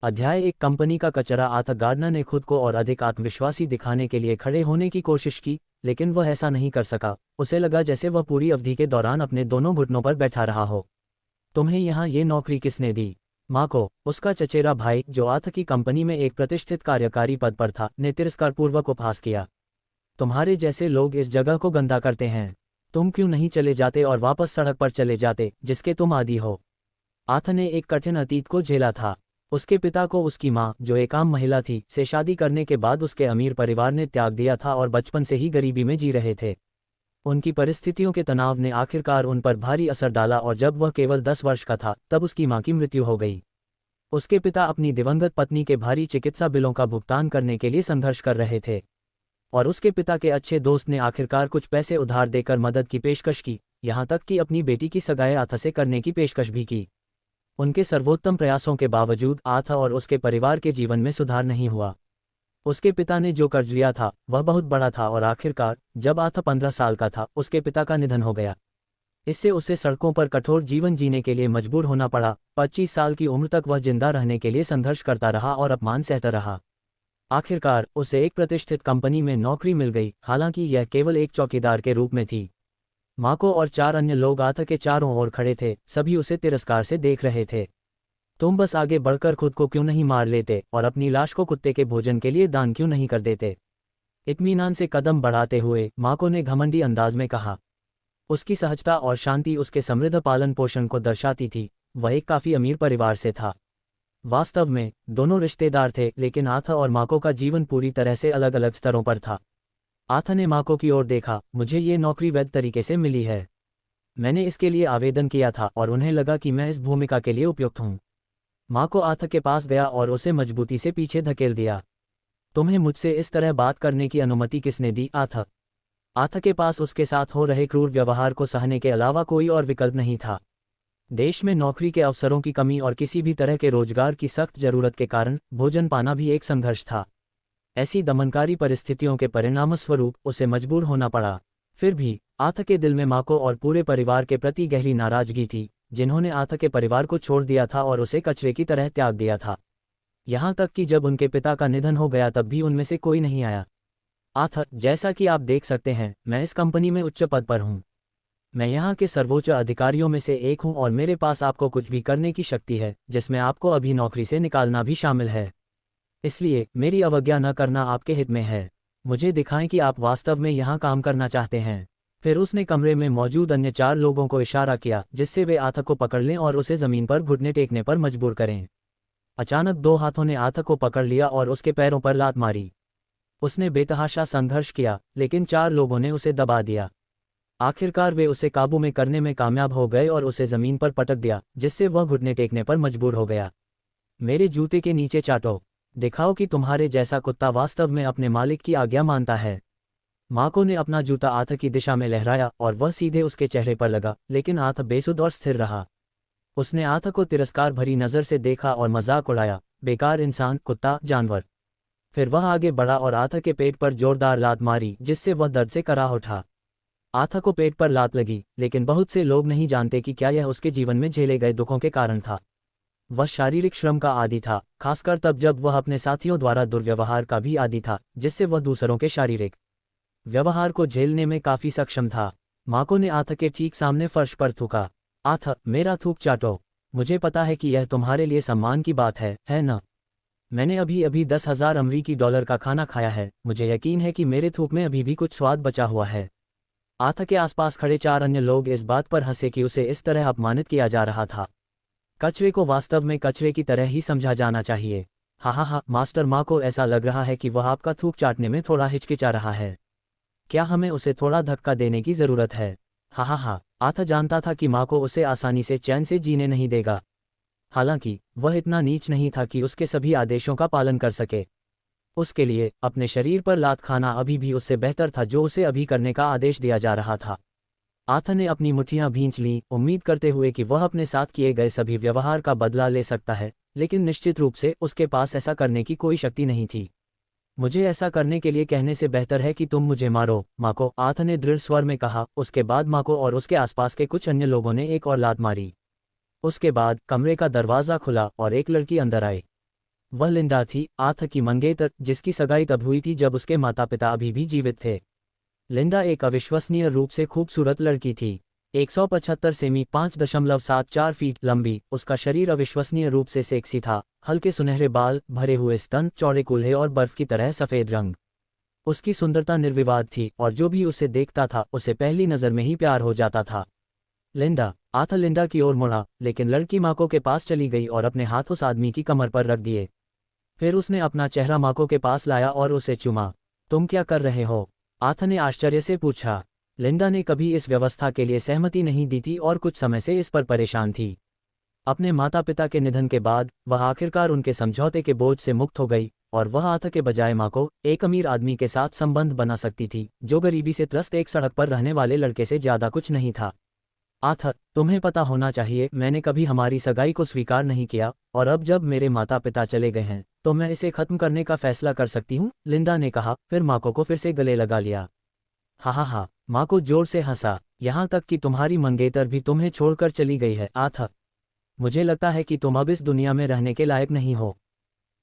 अध्याय एक कंपनी का कचरा। आर्थर गार्डनर ने खुद को और अधिक आत्मविश्वासी दिखाने के लिए खड़े होने की कोशिश की, लेकिन वह ऐसा नहीं कर सका। उसे लगा जैसे वह पूरी अवधि के दौरान अपने दोनों घुटनों पर बैठा रहा हो। तुम्हें यहाँ ये नौकरी किसने दी? माँ को। उसका चचेरा भाई, जो आर्थर की कंपनी में एक प्रतिष्ठित कार्यकारी पद पर था, ने तिरस्कारपूर्वक उपहास किया। तुम्हारे जैसे लोग इस जगह को गंदा करते हैं। तुम क्यों नहीं चले जाते और वापस सड़क पर चले जाते जिसके तुम आदी हो? आर्थर ने एक कठिन अतीत को झेला था। उसके पिता को उसकी माँ, जो एक आम महिला थी, से शादी करने के बाद उसके अमीर परिवार ने त्याग दिया था और बचपन से ही गरीबी में जी रहे थे। उनकी परिस्थितियों के तनाव ने आखिरकार उन पर भारी असर डाला और जब वह केवल 10 वर्ष का था तब उसकी माँ की मृत्यु हो गई। उसके पिता अपनी दिवंगत पत्नी के भारी चिकित्सा बिलों का भुगतान करने के लिए संघर्ष कर रहे थे, और उसके पिता के अच्छे दोस्त ने आखिरकार कुछ पैसे उधार देकर मदद की पेशकश की, यहाँ तक कि अपनी बेटी की सगाई आर्थर से करने की पेशकश भी की। उनके सर्वोत्तम प्रयासों के बावजूद आर्थर और उसके परिवार के जीवन में सुधार नहीं हुआ। उसके पिता ने जो कर्ज लिया था वह बहुत बड़ा था और आखिरकार जब आर्थर 15 साल का था उसके पिता का निधन हो गया। इससे उसे सड़कों पर कठोर जीवन जीने के लिए मजबूर होना पड़ा। 25 साल की उम्र तक वह जिंदा रहने के लिए संघर्ष करता रहा और अपमान सहता रहा। आखिरकार उसे एक प्रतिष्ठित कंपनी में नौकरी मिल गई, हालांकि यह केवल एक चौकीदार के रूप में थी। माको और 4 अन्य लोग आर्थर के चारों ओर खड़े थे, सभी उसे तिरस्कार से देख रहे थे। तुम बस आगे बढ़कर खुद को क्यों नहीं मार लेते और अपनी लाश को कुत्ते के भोजन के लिए दान क्यों नहीं कर देते? इत्मीनान से कदम बढ़ाते हुए माको ने घमंडी अंदाज में कहा। उसकी सहजता और शांति उसके समृद्ध पालन पोषण को दर्शाती थी। वह एक काफी अमीर परिवार से था। वास्तव में दोनों रिश्तेदार थे, लेकिन आर्थर और माको का जीवन पूरी तरह से अलग अलग स्तरों पर था। आर्थर ने माको की ओर देखा। मुझे ये नौकरी वैध तरीके से मिली है। मैंने इसके लिए आवेदन किया था और उन्हें लगा कि मैं इस भूमिका के लिए उपयुक्त हूँ। माको आर्थर के पास गया और उसे मजबूती से पीछे धकेल दिया। तुम्हें मुझसे इस तरह बात करने की अनुमति किसने दी, आर्थर? आर्थर के पास उसके साथ हो रहे क्रूर व्यवहार को सहने के अलावा कोई और विकल्प नहीं था। देश में नौकरी के अवसरों की कमी और किसी भी तरह के रोजगार की सख्त जरूरत के कारण भोजन पाना भी एक संघर्ष था। ऐसी दमनकारी परिस्थितियों के परिणामस्वरूप उसे मजबूर होना पड़ा। फिर भी आर्थर के दिल में माको और पूरे परिवार के प्रति गहरी नाराजगी थी, जिन्होंने आर्थर के परिवार को छोड़ दिया था और उसे कचरे की तरह त्याग दिया था। यहाँ तक कि जब उनके पिता का निधन हो गया तब भी उनमें से कोई नहीं आया। आर्थर, जैसा कि आप देख सकते हैं, मैं इस कंपनी में उच्च पद पर हूँ। मैं यहाँ के सर्वोच्च अधिकारियों में से एक हूँ और मेरे पास आपको कुछ भी करने की शक्ति है, जिसमें आपको अभी नौकरी से निकालना भी शामिल है। इसलिए मेरी अवज्ञा न करना आपके हित में है। मुझे दिखाएं कि आप वास्तव में यहाँ काम करना चाहते हैं। फिर उसने कमरे में मौजूद अन्य 4 लोगों को इशारा किया, जिससे वे आर्थर को पकड़ लें और उसे जमीन पर घुटने टेकने पर मजबूर करें। अचानक 2 हाथों ने आर्थर को पकड़ लिया और उसके पैरों पर लात मारी। उसने बेतहाशा संघर्ष किया, लेकिन 4 लोगों ने उसे दबा दिया। आखिरकार वे उसे काबू में करने में कामयाब हो गए और उसे जमीन पर पटक दिया, जिससे वह घुटने टेकने पर मजबूर हो गया। मेरे जूते के नीचे चाटो। दिखाओ कि तुम्हारे जैसा कुत्ता वास्तव में अपने मालिक की आज्ञा मानता है। माको ने अपना जूता आर्थर की दिशा में लहराया और वह सीधे उसके चेहरे पर लगा, लेकिन आर्थर बेसुध और स्थिर रहा। उसने आर्थर को तिरस्कार भरी नज़र से देखा और मजाक उड़ाया, बेकार इंसान, कुत्ता, जानवर। फिर वह आगे बढ़ा और आर्थर के पेट पर जोरदार लात मारी, जिससे वह दर्द से कराह उठा। आर्थर को पेट पर लात लगी, लेकिन बहुत से लोग नहीं जानते कि क्या यह उसके जीवन में झेले गए दुखों के कारण था। वह शारीरिक श्रम का आदी था, खासकर तब जब वह अपने साथियों द्वारा दुर्व्यवहार का भी आदी था, जिससे वह दूसरों के शारीरिक व्यवहार को झेलने में काफी सक्षम था। माको ने आर्थर के ठीक सामने फर्श पर थूका। आर्थर, मेरा थूक चाटो। मुझे पता है कि यह तुम्हारे लिए सम्मान की बात है न? मैंने अभी अभी 10,000 अमरीकी डॉलर का खाना खाया है। मुझे यकीन है कि मेरे थूक में अभी भी कुछ स्वाद बचा हुआ है। आर्थर के आसपास खड़े 4 अन्य लोग इस बात पर हंसे कि उसे इस तरह अपमानित किया जा रहा था। कचरे को वास्तव में कचरे की तरह ही समझा जाना चाहिए। हा, मास्टर, माँ को ऐसा लग रहा है कि वह आपका थूक चाटने में थोड़ा हिचकिचा रहा है। क्या हमें उसे थोड़ा धक्का देने की ज़रूरत है? हा। आर्थर जानता था कि माँ को उसे आसानी से चैन से जीने नहीं देगा। हालांकि वह इतना नीच नहीं था कि उसके सभी आदेशों का पालन कर सके। उसके लिए अपने शरीर पर लात खाना अभी भी उससे बेहतर था जो उसे अभी करने का आदेश दिया जा रहा था। आर्थर ने अपनी मुट्ठियां भींच लीं, उम्मीद करते हुए कि वह अपने साथ किए गए सभी व्यवहार का बदला ले सकता है, लेकिन निश्चित रूप से उसके पास ऐसा करने की कोई शक्ति नहीं थी। मुझे ऐसा करने के लिए कहने से बेहतर है कि तुम मुझे मारो, माको, आर्थर ने दृढ़ स्वर में कहा। उसके बाद माको और उसके आसपास के कुछ अन्य लोगों ने एक और लात मारी। उसके बाद कमरे का दरवाज़ा खुला और एक लड़की अंदर आई। वह लिंडा थी, आथ की मंगेतर, जिसकी सगाई तब हुई थी जब उसके माता पिता अभी भी जीवित थे। लिंडा एक अविश्वसनीय रूप से खूबसूरत लड़की थी। 175 सेमी 5.74 फीट लंबी, उसका शरीर अविश्वसनीय रूप से सेक्सी था। हल्के सुनहरे बाल, भरे हुए स्तन, चौड़े कूल्हे और बर्फ की तरह सफ़ेद रंग। उसकी सुंदरता निर्विवाद थी और जो भी उसे देखता था उसे पहली नज़र में ही प्यार हो जाता था। लिंडा, आथ लिंडा की ओर मुड़ा, लेकिन लड़की माको के पास चली गई और अपने हाथ उस आदमी की कमर पर रख दिए। फिर उसने अपना चेहरा माको के पास लाया और उसे चूमा। तुम क्या कर रहे हो? आथ ने आश्चर्य से पूछा। लिंडा ने कभी इस व्यवस्था के लिए सहमति नहीं दी थी और कुछ समय से इस पर परेशान थी। अपने माता पिता के निधन के बाद वह आखिरकार उनके समझौते के बोझ से मुक्त हो गई और वह आथ के बजाय माँ को एक अमीर आदमी के साथ संबंध बना सकती थी, जो गरीबी से त्रस्त एक सड़क पर रहने वाले लड़के से ज़्यादा कुछ नहीं था। आथ, तुम्हें पता होना चाहिए, मैंने कभी हमारी सगाई को स्वीकार नहीं किया और अब जब मेरे माता पिता चले गए हैं तो मैं इसे खत्म करने का फैसला कर सकती हूँ, लिंडा ने कहा, फिर माको को फिर से गले लगा लिया। हा, माँ को जोर से हंसा। यहाँ तक कि तुम्हारी मंगेतर भी तुम्हें छोड़कर चली गई है आथ। मुझे लगता है कि तुम अब इस दुनिया में रहने के लायक नहीं हो।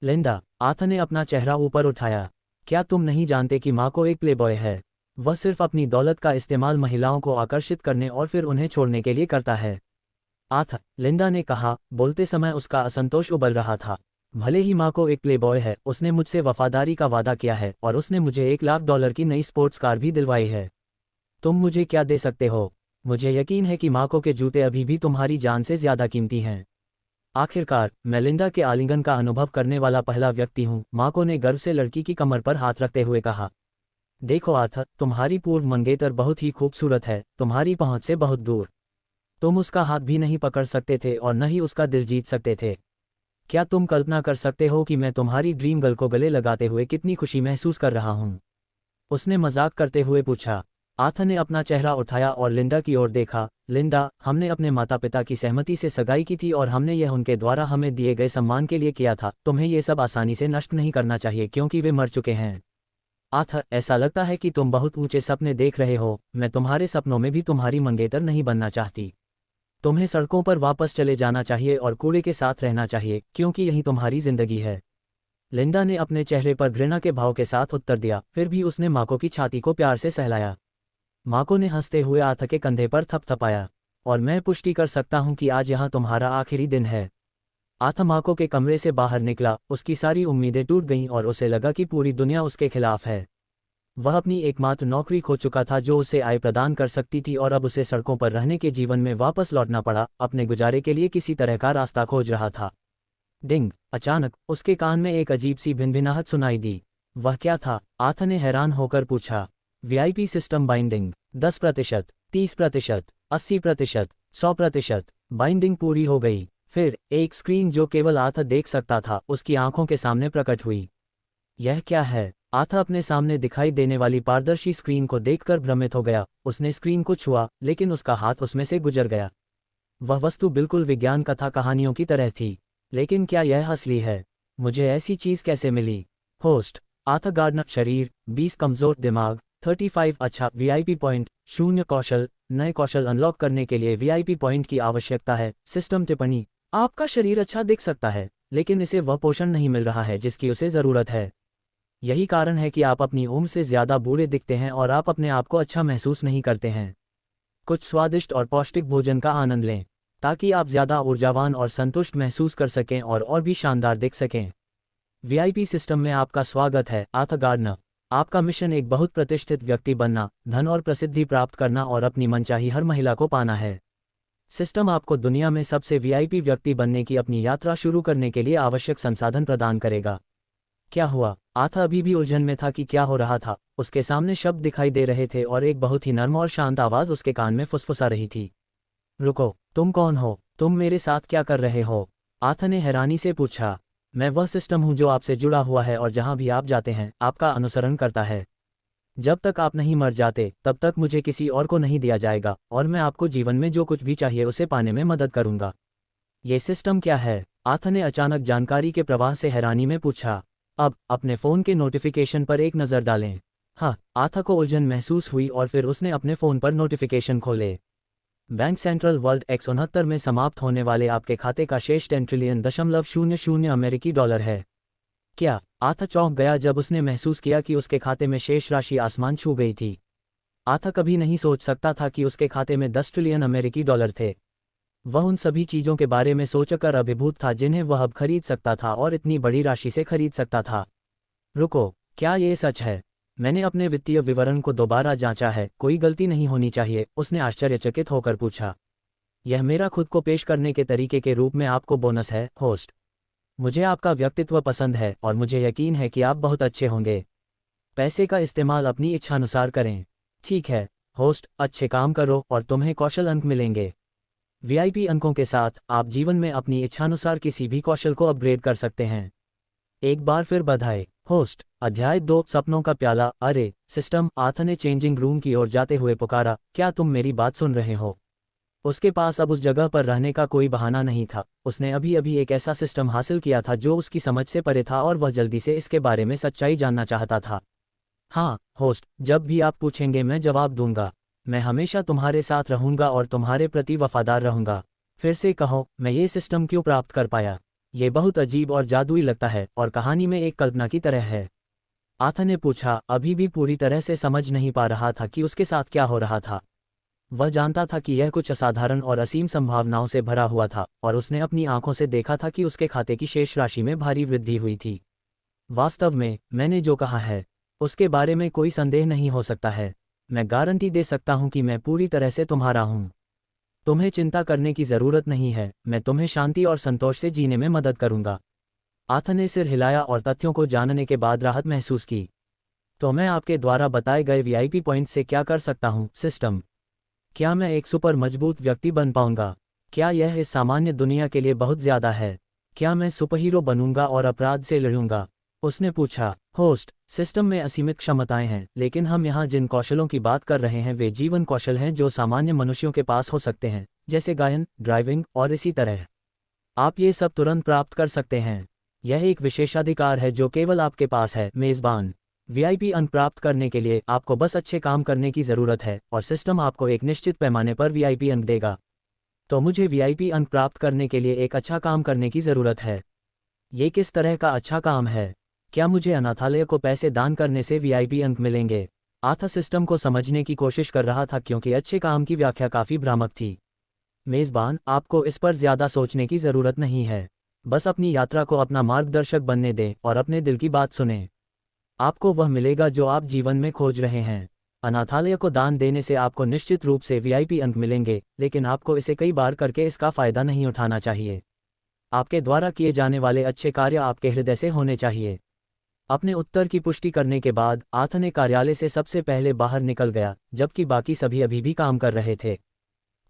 लिंडा, आथ ने अपना चेहरा ऊपर उठाया। क्या तुम नहीं जानते कि माँ को एक प्लेबॉय है? वह सिर्फ अपनी दौलत का इस्तेमाल महिलाओं को आकर्षित करने और फिर उन्हें छोड़ने के लिए करता है। आथ, लिंडा ने कहा, बोलते समय उसका असंतोष उबल रहा था। भले ही माँ को एक प्लेबॉय है, उसने मुझसे वफादारी का वादा किया है और उसने मुझे $1 लाख की नई स्पोर्ट्स कार भी दिलवाई है। तुम मुझे क्या दे सकते हो? मुझे यकीन है कि माको के जूते अभी भी तुम्हारी जान से ज्यादा कीमती हैं। आखिरकार, मैं लिंडा के आलिंगन का अनुभव करने वाला पहला व्यक्ति हूँ, माको ने गर्व से लड़की की कमर पर हाथ रखते हुए कहा। देखो आथ, तुम्हारी पूर्व मंगेतर बहुत ही खूबसूरत है, तुम्हारी पहुंच से बहुत दूर। तुम उसका हाथ भी नहीं पकड़ सकते थे और न ही उसका दिल जीत सकते थे। क्या तुम कल्पना कर सकते हो कि मैं तुम्हारी ड्रीम गर्ल को गले लगाते हुए कितनी खुशी महसूस कर रहा हूँ? उसने मजाक करते हुए पूछा। आथ ने अपना चेहरा उठाया और लिंडा की ओर देखा। लिंडा, हमने अपने माता पिता की सहमति से सगाई की थी और हमने यह उनके द्वारा हमें दिए गए सम्मान के लिए किया था। तुम्हें ये सब आसानी से नष्ट नहीं करना चाहिए क्योंकि वे मर चुके हैं। आथ, ऐसा लगता है कि तुम बहुत ऊंचे सपने देख रहे हो। मैं तुम्हारे सपनों में भी तुम्हारी मंगेतर नहीं बनना चाहती। तुम्हें सड़कों पर वापस चले जाना चाहिए और कूड़े के साथ रहना चाहिए, क्योंकि यही तुम्हारी जिंदगी है। लिंडा ने अपने चेहरे पर घृणा के भाव के साथ उत्तर दिया, फिर भी उसने माको की छाती को प्यार से सहलाया। माको ने हंसते हुए आथ के कंधे पर थपथपाया। और मैं पुष्टि कर सकता हूँ कि आज यहाँ तुम्हारा आखिरी दिन है। आथ माको के कमरे से बाहर निकला, उसकी सारी उम्मीदें टूट गईं और उसे लगा कि पूरी दुनिया उसके खिलाफ है। वह अपनी एकमात्र नौकरी खो चुका था जो उसे आय प्रदान कर सकती थी और अब उसे सड़कों पर रहने के जीवन में वापस लौटना पड़ा, अपने गुजारे के लिए किसी तरह का रास्ता खोज रहा था। डिंग, अचानक उसके कान में एक अजीब सी भिनभिनाहट सुनाई दी। वह क्या था? आथ ने हैरान होकर पूछा। VIP system binding 10%, 30%, 80%, 100%। बाइंडिंग पूरी हो गई। फिर एक स्क्रीन जो केवल आथ देख सकता था उसकी आंखों के सामने प्रकट हुई। यह क्या है? आथ अपने सामने दिखाई देने वाली पारदर्शी स्क्रीन को देखकर भ्रमित हो गया। उसने स्क्रीन को छुआ, लेकिन उसका हाथ उसमें से गुजर गया। वह वस्तु बिल्कुल विज्ञान कथा कहानियों की तरह थी। लेकिन क्या यह असली है? मुझे ऐसी चीज कैसे मिली? होस्ट, आथ गार्डनर। शरीर 20 कमजोर, दिमाग 35 अच्छा। वीआईपी पॉइंट 0 कौशल। नए कौशल अनलॉक करने के लिए वीआईपी पॉइंट की आवश्यकता है। सिस्टम टिप्पणी, आपका शरीर अच्छा दिख सकता है, लेकिन इसे वह पोषण नहीं मिल रहा है जिसकी उसे जरूरत है। यही कारण है कि आप अपनी उम्र से ज्यादा बूढ़े दिखते हैं और आप अपने आप को अच्छा महसूस नहीं करते हैं। कुछ स्वादिष्ट और पौष्टिक भोजन का आनंद लें ताकि आप ज्यादा ऊर्जावान और संतुष्ट महसूस कर सकें और भी शानदार दिख सकें। वीआईपी सिस्टम में आपका स्वागत है, आथ गार्डनर। आपका मिशन एक बहुत प्रतिष्ठित व्यक्ति बनना, धन और प्रसिद्धि प्राप्त करना और अपनी मनचाही हर महिला को पाना है। सिस्टम आपको दुनिया में सबसे वीआईपी व्यक्ति बनने की अपनी यात्रा शुरू करने के लिए आवश्यक संसाधन प्रदान करेगा। क्या हुआ? आथ अभी भी उलझन में था कि क्या हो रहा था। उसके सामने शब्द दिखाई दे रहे थे और एक बहुत ही नर्म और शांत आवाज उसके कान में फुसफुसा रही थी। रुको, तुम कौन हो? तुम मेरे साथ क्या कर रहे हो? आथ ने हैरानी से पूछा। मैं वह सिस्टम हूँ जो आपसे जुड़ा हुआ है और जहाँ भी आप जाते हैं आपका अनुसरण करता है। जब तक आप नहीं मर जाते तब तक मुझे किसी और को नहीं दिया जाएगा और मैं आपको जीवन में जो कुछ भी चाहिए उसे पाने में मदद करूंगा। ये सिस्टम क्या है? आथ ने अचानक जानकारी के प्रवाह से हैरानी में पूछा। अब अपने फ़ोन के नोटिफिकेशन पर एक नज़र डालें। हाँ, आथ को उलझन महसूस हुई और फिर उसने अपने फ़ोन पर नोटिफिकेशन खोले। बैंक सेंट्रल वर्ल्ड X69 में समाप्त होने वाले आपके खाते का शेष $10 ट्रिलियन अमेरिकी डॉलर है। क्या? आथा चौंक गया जब उसने महसूस किया कि उसके खाते में शेष राशि आसमान छू गई थी। आथा कभी नहीं सोच सकता था कि उसके खाते में 10 ट्रिलियन अमेरिकी डॉलर थे। वह उन सभी चीज़ों के बारे में सोचकर अभिभूत था जिन्हें वह अब खरीद सकता था और इतनी बड़ी राशि से खरीद सकता था। रुको, क्या ये सच है? मैंने अपने वित्तीय विवरण को दोबारा जांचा है, कोई गलती नहीं होनी चाहिए, उसने आश्चर्यचकित होकर पूछा। यह मेरा खुद को पेश करने के तरीके के रूप में आपको बोनस है, होस्ट। मुझे आपका व्यक्तित्व पसंद है और मुझे यकीन है कि आप बहुत अच्छे होंगे। पैसे का इस्तेमाल अपनी इच्छानुसार करें। ठीक है, होस्ट, अच्छे काम करो और तुम्हें कौशल अंक मिलेंगे। वीआईपी अंकों के साथ आप जीवन में अपनी इच्छानुसार किसी भी कौशल को अपग्रेड कर सकते हैं। एक बार फिर बधाई, होस्ट। अध्याय 2, सपनों का प्याला। अरे सिस्टम, आथा ने चेंजिंग रूम की ओर जाते हुए पुकारा, क्या तुम मेरी बात सुन रहे हो? उसके पास अब उस जगह पर रहने का कोई बहाना नहीं था। उसने अभी अभी एक ऐसा सिस्टम हासिल किया था जो उसकी समझ से परे था और वह जल्दी से इसके बारे में सच्चाई जानना चाहता था। हाँ, होस्ट, जब भी आप पूछेंगे मैं जवाब दूंगा। मैं हमेशा तुम्हारे साथ रहूंगा और तुम्हारे प्रति वफादार रहूंगा। फिर से कहो, मैं ये सिस्टम क्यों प्राप्त कर पाया? ये बहुत अजीब और जादुई लगता है और कहानी में एक कल्पना की तरह है। आथा ने पूछा, अभी भी पूरी तरह से समझ नहीं पा रहा था कि उसके साथ क्या हो रहा था। वह जानता था कि यह कुछ असाधारण और असीम संभावनाओं से भरा हुआ था और उसने अपनी आंखों से देखा था कि उसके खाते की शेष राशि में भारी वृद्धि हुई थी। वास्तव में, मैंने जो कहा है उसके बारे में कोई संदेह नहीं हो सकता है। मैं गारंटी दे सकता हूं कि मैं पूरी तरह से तुम्हारा हूं। तुम्हें चिंता करने की ज़रूरत नहीं है, मैं तुम्हें शांति और संतोष से जीने में मदद करूंगा। आथा ने सिर हिलाया और तथ्यों को जानने के बाद राहत महसूस की। तो मैं आपके द्वारा बताए गए वीआईपी पॉइंट से क्या कर सकता हूं, सिस्टम? क्या मैं एक सुपर मजबूत व्यक्ति बन पाऊंगा? क्या यह इस सामान्य दुनिया के लिए बहुत ज़्यादा है? क्या मैं सुपरहीरो बनूंगा और अपराध से लड़ूंगा? उसने पूछा। होस्ट, सिस्टम में असीमित क्षमताएं हैं, लेकिन हम यहाँ जिन कौशलों की बात कर रहे हैं वे जीवन कौशल हैं जो सामान्य मनुष्यों के पास हो सकते हैं, जैसे गायन, ड्राइविंग और इसी तरह। आप ये सब तुरंत प्राप्त कर सकते हैं। यह एक विशेषाधिकार है जो केवल आपके पास है, मेज़बान। वीआईपी अंक प्राप्त करने के लिए आपको बस अच्छे काम करने की ज़रूरत है और सिस्टम आपको एक निश्चित पैमाने पर वीआईपी अंक देगा। तो मुझे वीआईपी अंक प्राप्त करने के लिए एक अच्छा काम करने की ज़रूरत है। ये किस तरह का अच्छा काम है? क्या मुझे अनाथालय को पैसे दान करने से वीआईपी अंक मिलेंगे? आथा सिस्टम को समझने की कोशिश कर रहा था क्योंकि अच्छे काम की व्याख्या काफ़ी भ्रामक थी। मेज़बान, आपको इस पर ज़्यादा सोचने की ज़रूरत नहीं है। बस अपनी यात्रा को अपना मार्गदर्शक बनने दें और अपने दिल की बात सुनें। आपको वह मिलेगा जो आप जीवन में खोज रहे हैं। अनाथालय को दान देने से आपको निश्चित रूप से वीआईपी अंक मिलेंगे, लेकिन आपको इसे कई बार करके इसका फ़ायदा नहीं उठाना चाहिए। आपके द्वारा किए जाने वाले अच्छे कार्य आपके हृदय से होने चाहिए। अपने उत्तर की पुष्टि करने के बाद आथा ने कार्यालय से सबसे पहले बाहर निकल गया, जबकि बाकी सभी अभी भी काम कर रहे थे।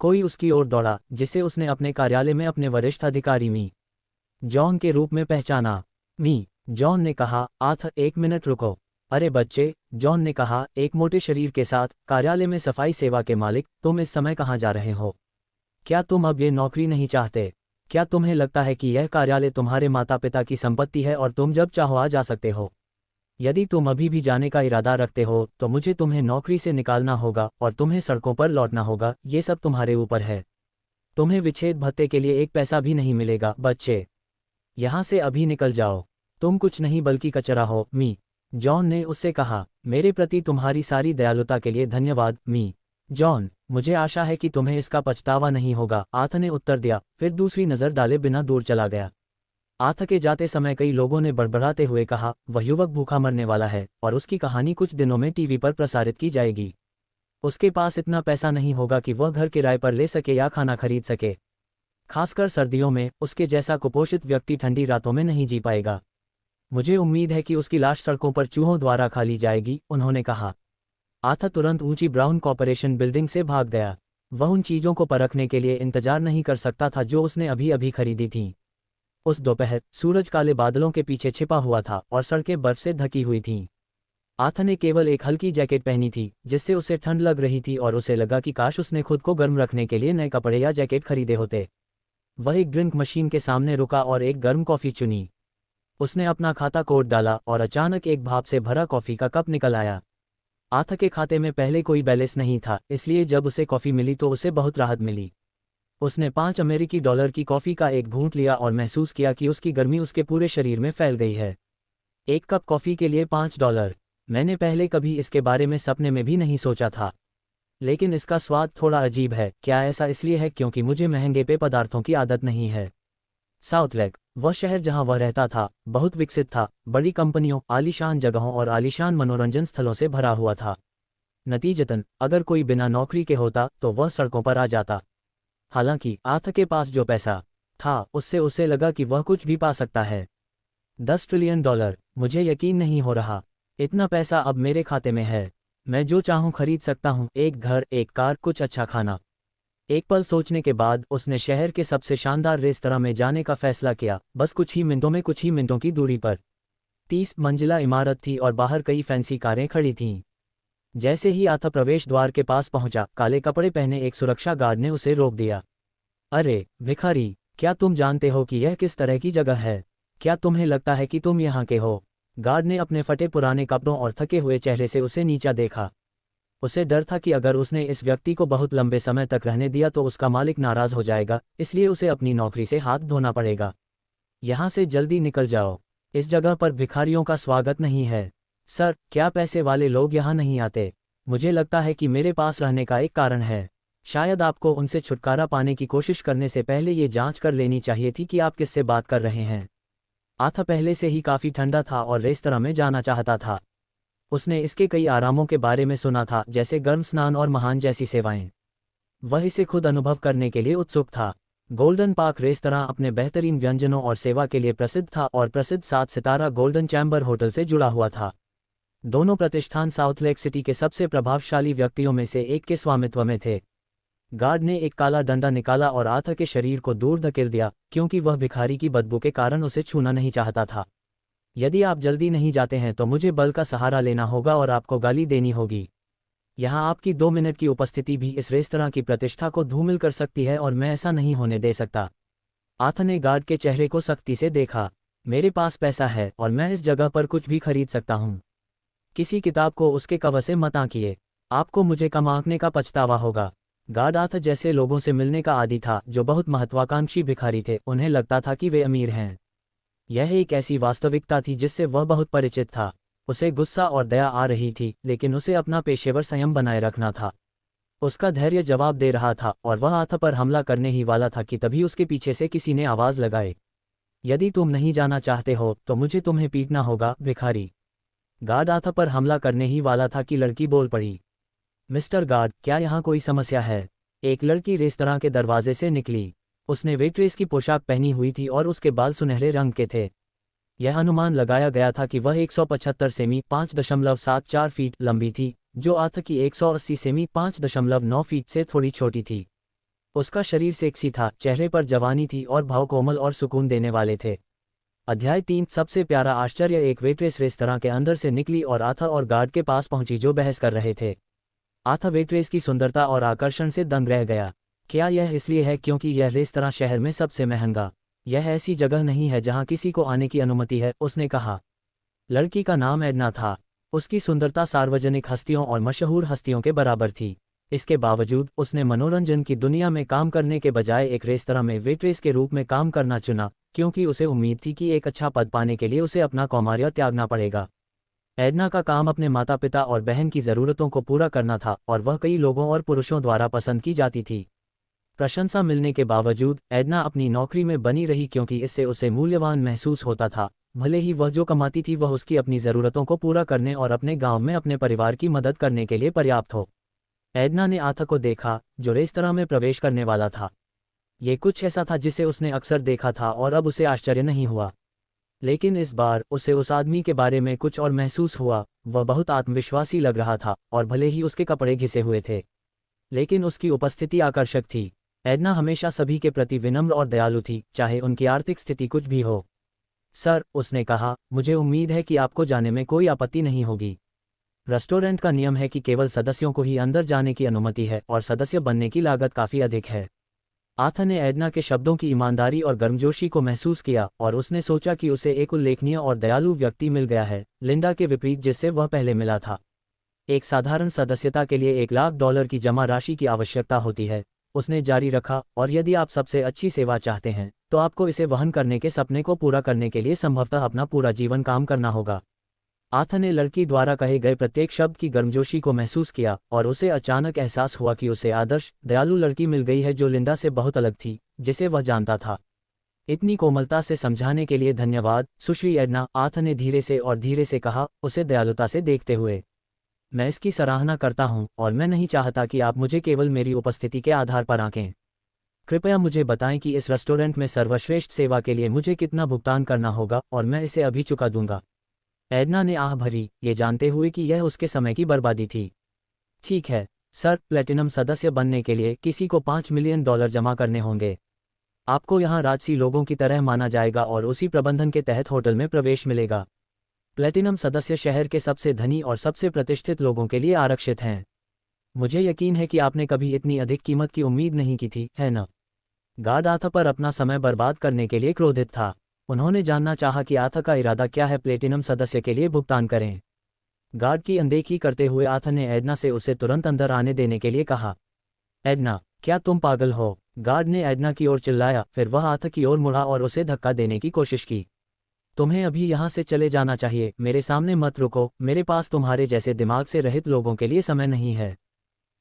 कोई उसकी ओर दौड़ा, जिसे उसने अपने कार्यालय में अपने वरिष्ठ अधिकारी मी जॉन के रूप में पहचाना। मी जॉन ने कहा, आथा, एक मिनट रुको। अरे बच्चे, जॉन ने कहा, एक मोटे शरीर के साथ, कार्यालय में सफाई सेवा के मालिक, तुम इस समय कहाँ जा रहे हो? क्या तुम अब ये नौकरी नहीं चाहते? क्या तुम्हें लगता है कि यह कार्यालय तुम्हारे माता पिता की संपत्ति है और तुम जब चाहो आ जा सकते हो? यदि तुम अभी भी जाने का इरादा रखते हो तो मुझे तुम्हें नौकरी से निकालना होगा और तुम्हें सड़कों पर लौटना होगा। ये सब तुम्हारे ऊपर है। तुम्हें विच्छेद भत्ते के लिए एक पैसा भी नहीं मिलेगा। बच्चे, यहाँ से अभी निकल जाओ। तुम कुछ नहीं बल्कि कचरा हो। मी जॉन ने उससे कहा, मेरे प्रति तुम्हारी सारी दयालुता के लिए धन्यवाद मी जॉन। मुझे आशा है कि तुम्हें इसका पछतावा नहीं होगा, आथा ने उत्तर दिया, फिर दूसरी नज़र डाले बिना दूर चला गया। आथा के जाते समय कई लोगों ने बड़बड़ाते हुए कहा, वह युवक भूखा मरने वाला है और उसकी कहानी कुछ दिनों में टीवी पर प्रसारित की जाएगी। उसके पास इतना पैसा नहीं होगा कि वह घर किराए पर ले सके या खाना खरीद सके। खासकर सर्दियों में उसके जैसा कुपोषित व्यक्ति ठंडी रातों में नहीं जी पाएगा। मुझे उम्मीद है कि उसकी लाश सड़कों पर चूहों द्वारा खा ली जाएगी, उन्होंने कहा। आथा तुरंत ऊंची ब्राउन कॉर्पोरेशन बिल्डिंग से भाग गया। वह उन चीज़ों को परखने के लिए इंतजार नहीं कर सकता था जो उसने अभी अभी खरीदी थीं। उस दोपहर सूरज काले बादलों के पीछे छिपा हुआ था और सड़कें बर्फ से ढकी हुई थीं। आथा ने केवल एक हल्की जैकेट पहनी थी जिससे उसे ठंड लग रही थी और उसे लगा कि काश उसने खुद को गर्म रखने के लिए नए कपड़े या जैकेट खरीदे होते। वह एक ड्रिंक मशीन के सामने रुका और एक गर्म कॉफ़ी चुनी। उसने अपना खाता कोड डाला और अचानक एक भाप से भरा कॉफ़ी का कप निकल आया। आथा के खाते में पहले कोई बैलेंस नहीं था, इसलिए जब उसे कॉफ़ी मिली तो उसे बहुत राहत मिली। उसने 5 अमेरिकी डॉलर की कॉफ़ी का एक घूंट लिया और महसूस किया कि उसकी गर्मी उसके पूरे शरीर में फैल गई है। एक कप कॉफ़ी के लिए $5। मैंने पहले कभी इसके बारे में सपने में भी नहीं सोचा था। लेकिन इसका स्वाद थोड़ा अजीब है। क्या ऐसा इसलिए है क्योंकि मुझे महंगे पेय पदार्थों की आदत नहीं है? साउथलेक, वह शहर जहां वह रहता था, बहुत विकसित था, बड़ी कंपनियों, आलीशान जगहों और आलीशान मनोरंजन स्थलों से भरा हुआ था। नतीजतन, अगर कोई बिना नौकरी के होता तो वह सड़कों पर आ जाता। हालांकि आर्थ के पास जो पैसा था, उससे उसे लगा कि वह कुछ भी पा सकता है। $10 ट्रिलियन, मुझे यकीन नहीं हो रहा। इतना पैसा अब मेरे खाते में है। मैं जो चाहूं खरीद सकता हूं, एक घर, एक कार, कुछ अच्छा खाना। एक पल सोचने के बाद उसने शहर के सबसे शानदार रेस्तरां में जाने का फैसला किया, बस कुछ ही मिनटों की दूरी पर। 30 मंजिला इमारत थी और बाहर कई फैंसी कारें खड़ी थीं। जैसे ही आर्थ प्रवेश द्वार के पास पहुंचा, काले कपड़े पहने एक सुरक्षा गार्ड ने उसे रोक दिया। अरे भिखारी, क्या तुम जानते हो कि यह किस तरह की जगह है? क्या तुम्हें लगता है कि तुम यहाँ के हो? गार्ड ने अपने फटे पुराने कपड़ों और थके हुए चेहरे से उसे नीचा देखा। उसे डर था कि अगर उसने इस व्यक्ति को बहुत लंबे समय तक रहने दिया तो उसका मालिक नाराज हो जाएगा, इसलिए उसे अपनी नौकरी से हाथ धोना पड़ेगा। यहाँ से जल्दी निकल जाओ। इस जगह पर भिखारियों का स्वागत नहीं है। सर, क्या पैसे वाले लोग यहाँ नहीं आते? मुझे लगता है कि मेरे पास रहने का एक कारण है। शायद आपको उनसे छुटकारा पाने की कोशिश करने से पहले ये जांच कर लेनी चाहिए थी कि आप किससे बात कर रहे हैं। आर्थ पहले से ही काफ़ी ठंडा था और रेस्तरां में जाना चाहता था। उसने इसके कई आरामों के बारे में सुना था, जैसे गर्म स्नान और महान जैसी सेवाएं। वह इसे खुद अनुभव करने के लिए उत्सुक था। गोल्डन पार्क रेस्तरां अपने बेहतरीन व्यंजनों और सेवा के लिए प्रसिद्ध था और प्रसिद्ध 7 सितारा गोल्डन चैम्बर होटल से जुड़ा हुआ था। दोनों प्रतिष्ठान साउथलेक सिटी के सबसे प्रभावशाली व्यक्तियों में से एक के स्वामित्व में थे। गार्ड ने एक काला डंडा निकाला और आर्थ के शरीर को दूर धकेल दिया, क्योंकि वह भिखारी की बदबू के कारण उसे छूना नहीं चाहता था। यदि आप जल्दी नहीं जाते हैं तो मुझे बल का सहारा लेना होगा और आपको गाली देनी होगी। यहाँ आपकी 2 मिनट की उपस्थिति भी इस रेस्तरां की प्रतिष्ठा को धूमिल कर सकती है और मैं ऐसा नहीं होने दे सकता। आर्थ ने गार्ड के चेहरे को सख्ती से देखा। मेरे पास पैसा है और मैं इस जगह पर कुछ भी खरीद सकता हूँ। किसी किताब को उसके कवर से मत आंकिए। आपको मुझे कम आंकने का पछतावा होगा। गार्ड आर्थ जैसे लोगों से मिलने का आदी था जो बहुत महत्वाकांक्षी भिखारी थे। उन्हें लगता था कि वे अमीर हैं। यह एक ऐसी वास्तविकता थी जिससे वह बहुत परिचित था। उसे गुस्सा और दया आ रही थी, लेकिन उसे अपना पेशेवर संयम बनाए रखना था। उसका धैर्य जवाब दे रहा था और वह आर्थ पर हमला करने ही वाला था कि तभी उसके पीछे से किसी ने आवाज़ लगाई, यदि तुम नहीं जाना चाहते हो तो मुझे तुम्हें पीटना होगा, भिखारी। गार्ड आर्थ पर हमला करने ही वाला था कि लड़की बोल पड़ी। मिस्टर गार्ड, क्या यहाँ कोई समस्या है? एक लड़की रेस्तरां के दरवाजे से निकली। उसने वेट्रेस की पोशाक पहनी हुई थी और उसके बाल सुनहरे रंग के थे। यह अनुमान लगाया गया था कि वह 175 सेमी 5.74 फीट लंबी थी, जो आर्थ की 180 सेमी 5.9 फीट से थोड़ी छोटी थी। उसका शरीर सेक्सी था, चेहरे पर जवानी थी और भाव कोमल और सुकून देने वाले थे। अध्याय 3 सबसे प्यारा आश्चर्य। एक वेट्रेस रेस्तरां के अंदर से निकली और आर्थ और गार्ड के पास पहुंची जो बहस कर रहे थे। आर्थ वेट्रेस की सुंदरता और आकर्षण से दंग रह गया। क्या यह इसलिए है क्योंकि यह रेस्तरां शहर में सबसे महंगा? यह ऐसी जगह नहीं है जहां किसी को आने की अनुमति है, उसने कहा। लड़की का नाम एडना था। उसकी सुंदरता सार्वजनिक हस्तियों और मशहूर हस्तियों के बराबर थी। इसके बावजूद उसने मनोरंजन की दुनिया में काम करने के बजाय एक रेस्तरां में वेट्रेस के रूप में काम करना चुना, क्योंकि उसे उम्मीद थी कि एक अच्छा पद पाने के लिए उसे अपना कौमार्य त्यागना पड़ेगा। एडना का काम अपने माता पिता और बहन की ज़रूरतों को पूरा करना था और वह कई लोगों और पुरुषों द्वारा पसंद की जाती थी। प्रशंसा मिलने के बावजूद एडना अपनी नौकरी में बनी रही क्योंकि इससे उसे मूल्यवान महसूस होता था, भले ही वह जो कमाती थी वह उसकी अपनी ज़रूरतों को पूरा करने और अपने गांव में अपने परिवार की मदद करने के लिए पर्याप्त हो। एडना ने आर्थ को देखा, जो रेस्तरां में प्रवेश करने वाला था। ये कुछ ऐसा था जिसे उसने अक्सर देखा था और अब उसे आश्चर्य नहीं हुआ। लेकिन इस बार उसे उस आदमी के बारे में कुछ और महसूस हुआ। वह बहुत आत्मविश्वासी लग रहा था और भले ही उसके कपड़े घिसे हुए थे, लेकिन उसकी उपस्थिति आकर्षक थी। एडना हमेशा सभी के प्रति विनम्र और दयालु थी, चाहे उनकी आर्थिक स्थिति कुछ भी हो। सर, उसने कहा, मुझे उम्मीद है कि आपको जाने में कोई आपत्ति नहीं होगी। रेस्टोरेंट का नियम है कि केवल सदस्यों को ही अंदर जाने की अनुमति है और सदस्य बनने की लागत काफ़ी अधिक है। आर्थ ने एडना के शब्दों की ईमानदारी और गर्मजोशी को महसूस किया और उसने सोचा कि उसे एक उल्लेखनीय और दयालु व्यक्ति मिल गया है, लिंडा के विपरीत जिससे वह पहले मिला था। एक साधारण सदस्यता के लिए $1 लाख की जमा राशि की आवश्यकता होती है, उसने जारी रखा, और यदि आप सबसे अच्छी सेवा चाहते हैं तो आपको इसे वहन करने के सपने को पूरा करने के लिए संभवतः अपना पूरा जीवन काम करना होगा। आर्थर ने लड़की द्वारा कहे गए प्रत्येक शब्द की गर्मजोशी को महसूस किया और उसे अचानक एहसास हुआ कि उसे आदर्श दयालु लड़की मिल गई है जो लिंडा से बहुत अलग थी, जिसे वह जानता था। इतनी कोमलता से समझाने के लिए धन्यवाद, सुश्री एडना, आर्थर ने धीरे से कहा, उसे दयालुता से देखते हुए। मैं इसकी सराहना करता हूँ और मैं नहीं चाहता कि आप मुझे केवल मेरी उपस्थिति के आधार पर आंकें। कृपया मुझे बताएं कि इस रेस्टोरेंट में सर्वश्रेष्ठ सेवा के लिए मुझे कितना भुगतान करना होगा और मैं इसे अभी चुका दूंगा। एडना ने आह भरी, ये जानते हुए कि यह उसके समय की बर्बादी थी। ठीक है सर, प्लेटिनम सदस्य बनने के लिए किसी को $5 मिलियन जमा करने होंगे। आपको यहाँ राजसी लोगों की तरह माना जाएगा और उसी प्रबंधन के तहत होटल में प्रवेश मिलेगा। प्लेटिनम सदस्य शहर के सबसे धनी और सबसे प्रतिष्ठित लोगों के लिए आरक्षित हैं। मुझे यकीन है कि आपने कभी इतनी अधिक कीमत की उम्मीद नहीं की थी, है न? गार्ड आर्थर पर अपना समय बर्बाद करने के लिए क्रोधित था। उन्होंने जानना चाहा कि आर्थर का इरादा क्या है। प्लेटिनम सदस्य के लिए भुगतान करें। गार्ड की अनदेखी करते हुए आर्थर ने एडना से उसे तुरंत अंदर आने देने के लिए कहा। एडना, क्या तुम पागल हो? गार्ड ने एडना की ओर चिल्लाया, फिर वह आर्थर की ओर मुड़ा और उसे धक्का देने की कोशिश की। तुम्हें अभी यहाँ से चले जाना चाहिए, मेरे सामने मत रुको, मेरे पास तुम्हारे जैसे दिमाग से रहित लोगों के लिए समय नहीं है।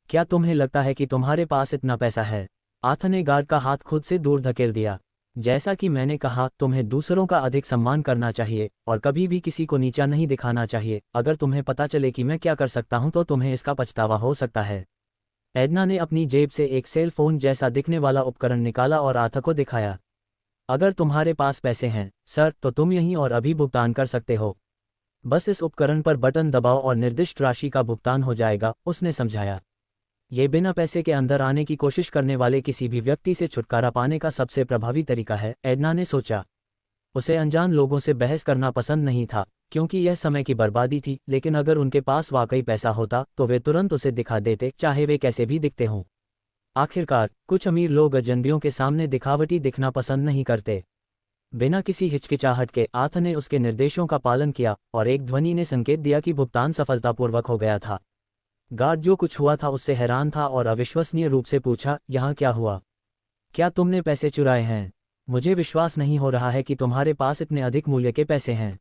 क्या तुम्हें लगता है कि तुम्हारे पास इतना पैसा है? आर्थर ने गार्ड का हाथ खुद से दूर धकेल दिया। जैसा कि मैंने कहा, तुम्हें दूसरों का अधिक सम्मान करना चाहिए और कभी भी किसी को नीचा नहीं दिखाना चाहिए। अगर तुम्हें पता चले कि मैं क्या कर सकता हूं तो तुम्हें इसका पछतावा हो सकता है। एडना ने अपनी जेब से एक सेल फोन जैसा दिखने वाला उपकरण निकाला और आर्थर को दिखाया। अगर तुम्हारे पास पैसे हैं सर, तो तुम यहीं और अभी भुगतान कर सकते हो। बस इस उपकरण पर बटन दबाओ और निर्दिष्ट राशि का भुगतान हो जाएगा, उसने समझाया। ये बिना पैसे के अंदर आने की कोशिश करने वाले किसी भी व्यक्ति से छुटकारा पाने का सबसे प्रभावी तरीका है, एडना ने सोचा। उसे अनजान लोगों से बहस करना पसंद नहीं था, क्योंकि यह समय की बर्बादी थी, लेकिन अगर उनके पास वाकई पैसा होता तो वे तुरंत उसे दिखा देते, चाहे वे कैसे भी दिखते हों। आखिरकार, कुछ अमीर लोग अजनबियों के सामने दिखावटी दिखना पसंद नहीं करते। बिना किसी हिचकिचाहट के आर्थर ने उसके निर्देशों का पालन किया और एक ध्वनि ने संकेत दिया कि भुगतान सफलतापूर्वक हो गया था। गार्ड जो कुछ हुआ था उससे हैरान था और अविश्वसनीय रूप से पूछा, यहाँ क्या हुआ? क्या तुमने पैसे चुराए हैं? मुझे विश्वास नहीं हो रहा है कि तुम्हारे पास इतने अधिक मूल्य के पैसे हैं।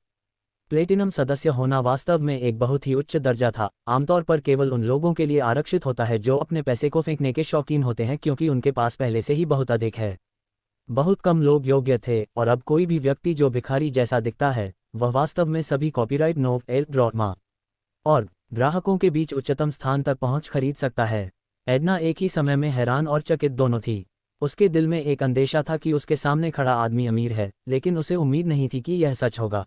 प्लेटिनम सदस्य होना वास्तव में एक बहुत ही उच्च दर्जा था। आमतौर पर केवल उन लोगों के लिए आरक्षित होता है जो अपने पैसे को फेंकने के शौकीन होते हैं, क्योंकि उनके पास पहले से ही बहुत अधिक है। बहुत कम लोग योग्य थे, और अब कोई भी व्यक्ति जो भिखारी जैसा दिखता है वह वास्तव में सभी कॉपीराइट नोव एल ड्रॉमा और ग्राहकों के बीच उच्चतम स्थान तक पहुंच खरीद सकता है। एडना एक ही समय में हैरान और चकित दोनों थी। उसके दिल में एक अंदेशा था कि उसके सामने खड़ा आदमी अमीर है, लेकिन उसे उम्मीद नहीं थी कि यह सच होगा।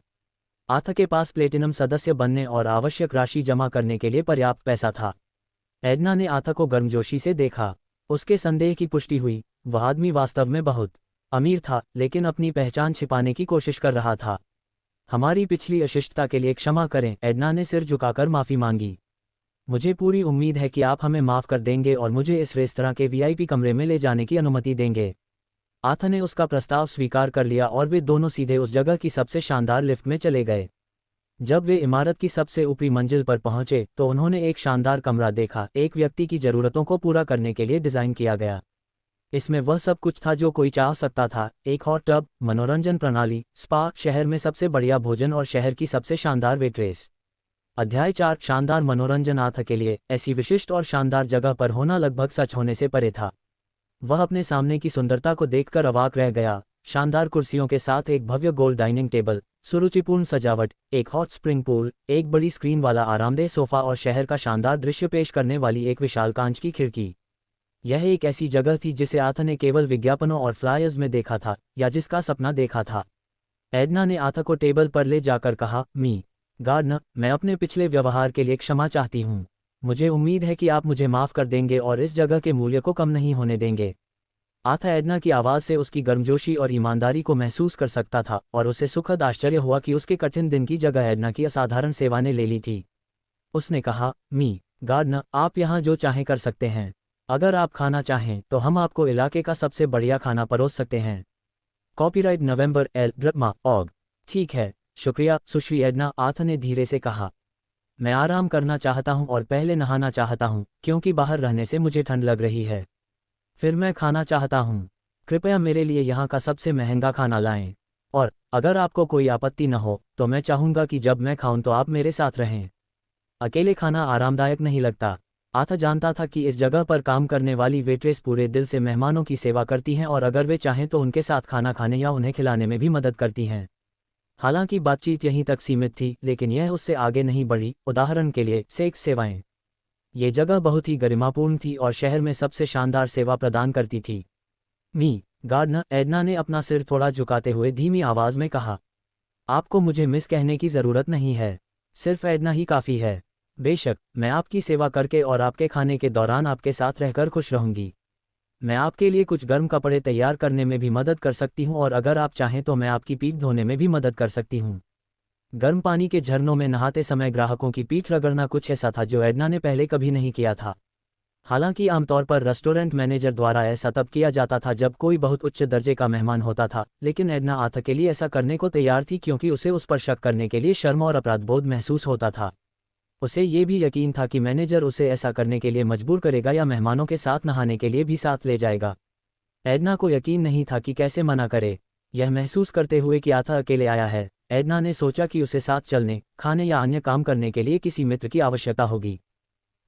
आर्थर के पास प्लेटिनम सदस्य बनने और आवश्यक राशि जमा करने के लिए पर्याप्त पैसा था। एडना ने आर्थर को गर्मजोशी से देखा। उसके संदेह की पुष्टि हुई। वह आदमी वास्तव में बहुत अमीर था, लेकिन अपनी पहचान छिपाने की कोशिश कर रहा था। हमारी पिछली अशिष्टता के लिए क्षमा करें, एडना ने सिर झुकाकर माफ़ी मांगी। मुझे पूरी उम्मीद है कि आप हमें माफ़ कर देंगे और मुझे इस रेस्तरां के वीआईपी कमरे में ले जाने की अनुमति देंगे। आर्थर ने उसका प्रस्ताव स्वीकार कर लिया और वे दोनों सीधे उस जगह की सबसे शानदार लिफ्ट में चले गए। जब वे इमारत की सबसे ऊपरी मंजिल पर पहुंचे तो उन्होंने एक शानदार कमरा देखा, एक व्यक्ति की ज़रूरतों को पूरा करने के लिए डिज़ाइन किया गया। इसमें वह सब कुछ था जो कोई चाह सकता था। एक हॉट टब, मनोरंजन प्रणाली, स्पा, शहर में सबसे बढ़िया भोजन और शहर की सबसे शानदार वेट्रेस। अध्याय 4, शानदार मनोरंजन। आर्थर के लिए ऐसी विशिष्ट और शानदार जगह पर होना लगभग सच होने से परे था। वह अपने सामने की सुंदरता को देखकर अवाक रह गया। शानदार कुर्सियों के साथ एक भव्य गोल डाइनिंग टेबल, सुरुचिपूर्ण सजावट, एक हॉट स्प्रिंग पूल, एक बड़ी स्क्रीन वाला आरामदेह सोफा और शहर का शानदार दृश्य पेश करने वाली एक विशाल कांच की खिड़की। यह एक ऐसी जगह थी जिसे आर्थर ने केवल विज्ञापनों और फ्लायर्स में देखा था, या जिसका सपना देखा था। एडना ने आर्थर को टेबल पर ले जाकर कहा, मी गार्डनर, मैं अपने पिछले व्यवहार के लिए क्षमा चाहती हूँ। मुझे उम्मीद है कि आप मुझे माफ़ कर देंगे और इस जगह के मूल्य को कम नहीं होने देंगे। आर्थर एडना की आवाज़ से उसकी गर्मजोशी और ईमानदारी को महसूस कर सकता था, और उसे सुखद आश्चर्य हुआ कि उसके कठिन दिन की जगह एडना की असाधारण सेवा ने ले ली थी। उसने कहा, मी गार्डनर, आप यहाँ जो चाहें कर सकते हैं। अगर आप खाना चाहें तो हम आपको इलाके का सबसे बढ़िया खाना परोस सकते हैं। कॉपीराइट नवंबर एल ड्रमा ऑग। ठीक है, शुक्रिया सुश्री एडना, आर्थर ने धीरे से कहा। मैं आराम करना चाहता हूं और पहले नहाना चाहता हूं, क्योंकि बाहर रहने से मुझे ठंड लग रही है। फिर मैं खाना चाहता हूँ। कृपया मेरे लिए यहाँ का सबसे महंगा खाना लाएं। और अगर आपको कोई आपत्ति न हो तो मैं चाहूँगा कि जब मैं खाऊं तो आप मेरे साथ रहें। अकेले खाना आरामदायक नहीं लगता। आथा जानता था कि इस जगह पर काम करने वाली वेट्रेस पूरे दिल से मेहमानों की सेवा करती हैं और अगर वे चाहें तो उनके साथ खाना खाने या उन्हें खिलाने में भी मदद करती हैं। हालांकि बातचीत यहीं तक सीमित थी, लेकिन यह उससे आगे नहीं बढ़ी। उदाहरण के लिए सेक्स सेवाएं। ये जगह बहुत ही गरिमापूर्ण थी और शहर में सबसे शानदार सेवा प्रदान करती थी। मी गार्डनर, एडना ने अपना सिर थोड़ा झुकाते हुए धीमी आवाज में कहा। आपको मुझे मिस कहने की ज़रूरत नहीं है, सिर्फ एडना ही काफ़ी है। बेशक, मैं आपकी सेवा करके और आपके खाने के दौरान आपके साथ रहकर खुश रहूंगी। मैं आपके लिए कुछ गर्म कपड़े तैयार करने में भी मदद कर सकती हूँ और अगर आप चाहें तो मैं आपकी पीठ धोने में भी मदद कर सकती हूँ। गर्म पानी के झरनों में नहाते समय ग्राहकों की पीठ रगड़ना कुछ ऐसा था जो एडना ने पहले कभी नहीं किया था। हालांकि आमतौर पर रेस्टोरेंट मैनेजर द्वारा ऐसा तब किया जाता था जब कोई बहुत उच्च दर्जे का मेहमान होता था, लेकिन एडना आथा के लिए ऐसा करने को तैयार थी क्योंकि उसे उस पर शक करने के लिए शर्म और अपराधबोध महसूस होता था। उसे ये भी यकीन था कि मैनेजर उसे ऐसा करने के लिए मजबूर करेगा या मेहमानों के साथ नहाने के लिए भी साथ ले जाएगा। एडना को यकीन नहीं था कि कैसे मना करे। यह महसूस करते हुए कि आथा अकेले आया है, एडना ने सोचा कि उसे साथ चलने, खाने या अन्य काम करने के लिए किसी मित्र की आवश्यकता होगी।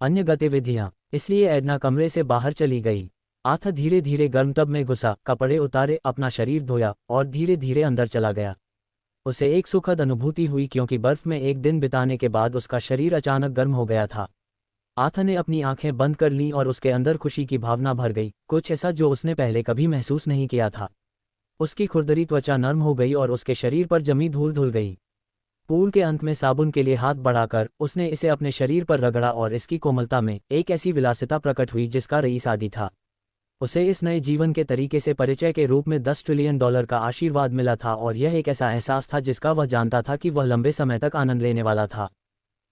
अन्य गतिविधियां। इसलिए एडना कमरे से बाहर चली गई। आथा धीरे धीरे गर्म टब में घुसा, कपड़े उतारे, अपना शरीर धोया और धीरे धीरे अंदर चला गया। उसे एक सुखद अनुभूति हुई क्योंकि बर्फ में एक दिन बिताने के बाद उसका शरीर अचानक गर्म हो गया था। आथा ने अपनी आंखें बंद कर लीं और उसके अंदर खुशी की भावना भर गई, कुछ ऐसा जो उसने पहले कभी महसूस नहीं किया था। उसकी खुरदरी त्वचा नर्म हो गई और उसके शरीर पर जमी धूल धुल गई। पूल के अंत में साबुन के लिए हाथ बढ़ाकर उसने इसे अपने शरीर पर रगड़ा और इसकी कोमलता में एक ऐसी विलासिता प्रकट हुई जिसका रईस आदि था। उसे इस नए जीवन के तरीके से परिचय के रूप में $10 ट्रिलियन का आशीर्वाद मिला था और यह एक ऐसा एहसास था जिसका वह जानता था कि वह लंबे समय तक आनंद लेने वाला था।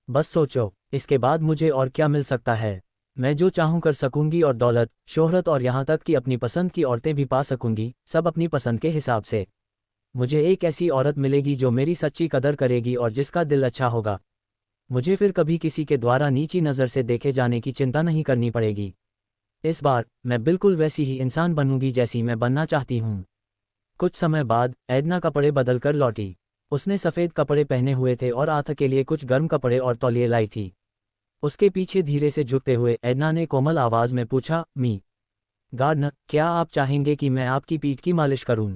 बस सोचो, इसके बाद मुझे और क्या मिल सकता है। मैं जो चाहूं कर सकूंगी और दौलत, शोहरत और यहाँ तक कि अपनी पसंद की औरतें भी पा सकूंगी, सब अपनी पसंद के हिसाब से। मुझे एक ऐसी औरत मिलेगी जो मेरी सच्ची कदर करेगी और जिसका दिल अच्छा होगा। मुझे फिर कभी किसी के द्वारा नीची नज़र से देखे जाने की चिंता नहीं करनी पड़ेगी। इस बार मैं बिल्कुल वैसी ही इंसान बनूंगी जैसी मैं बनना चाहती हूँ। कुछ समय बाद एडना कपड़े बदल कर लौटी। उसने सफ़ेद कपड़े पहने हुए थे और आथा के लिए कुछ गर्म कपड़े और तौलिए लाई थी। उसके पीछे धीरे से झुकते हुए एडना ने कोमल आवाज़ में पूछा, मी गार्डनर, क्या आप चाहेंगे कि मैं आपकी पीठ की मालिश करूं?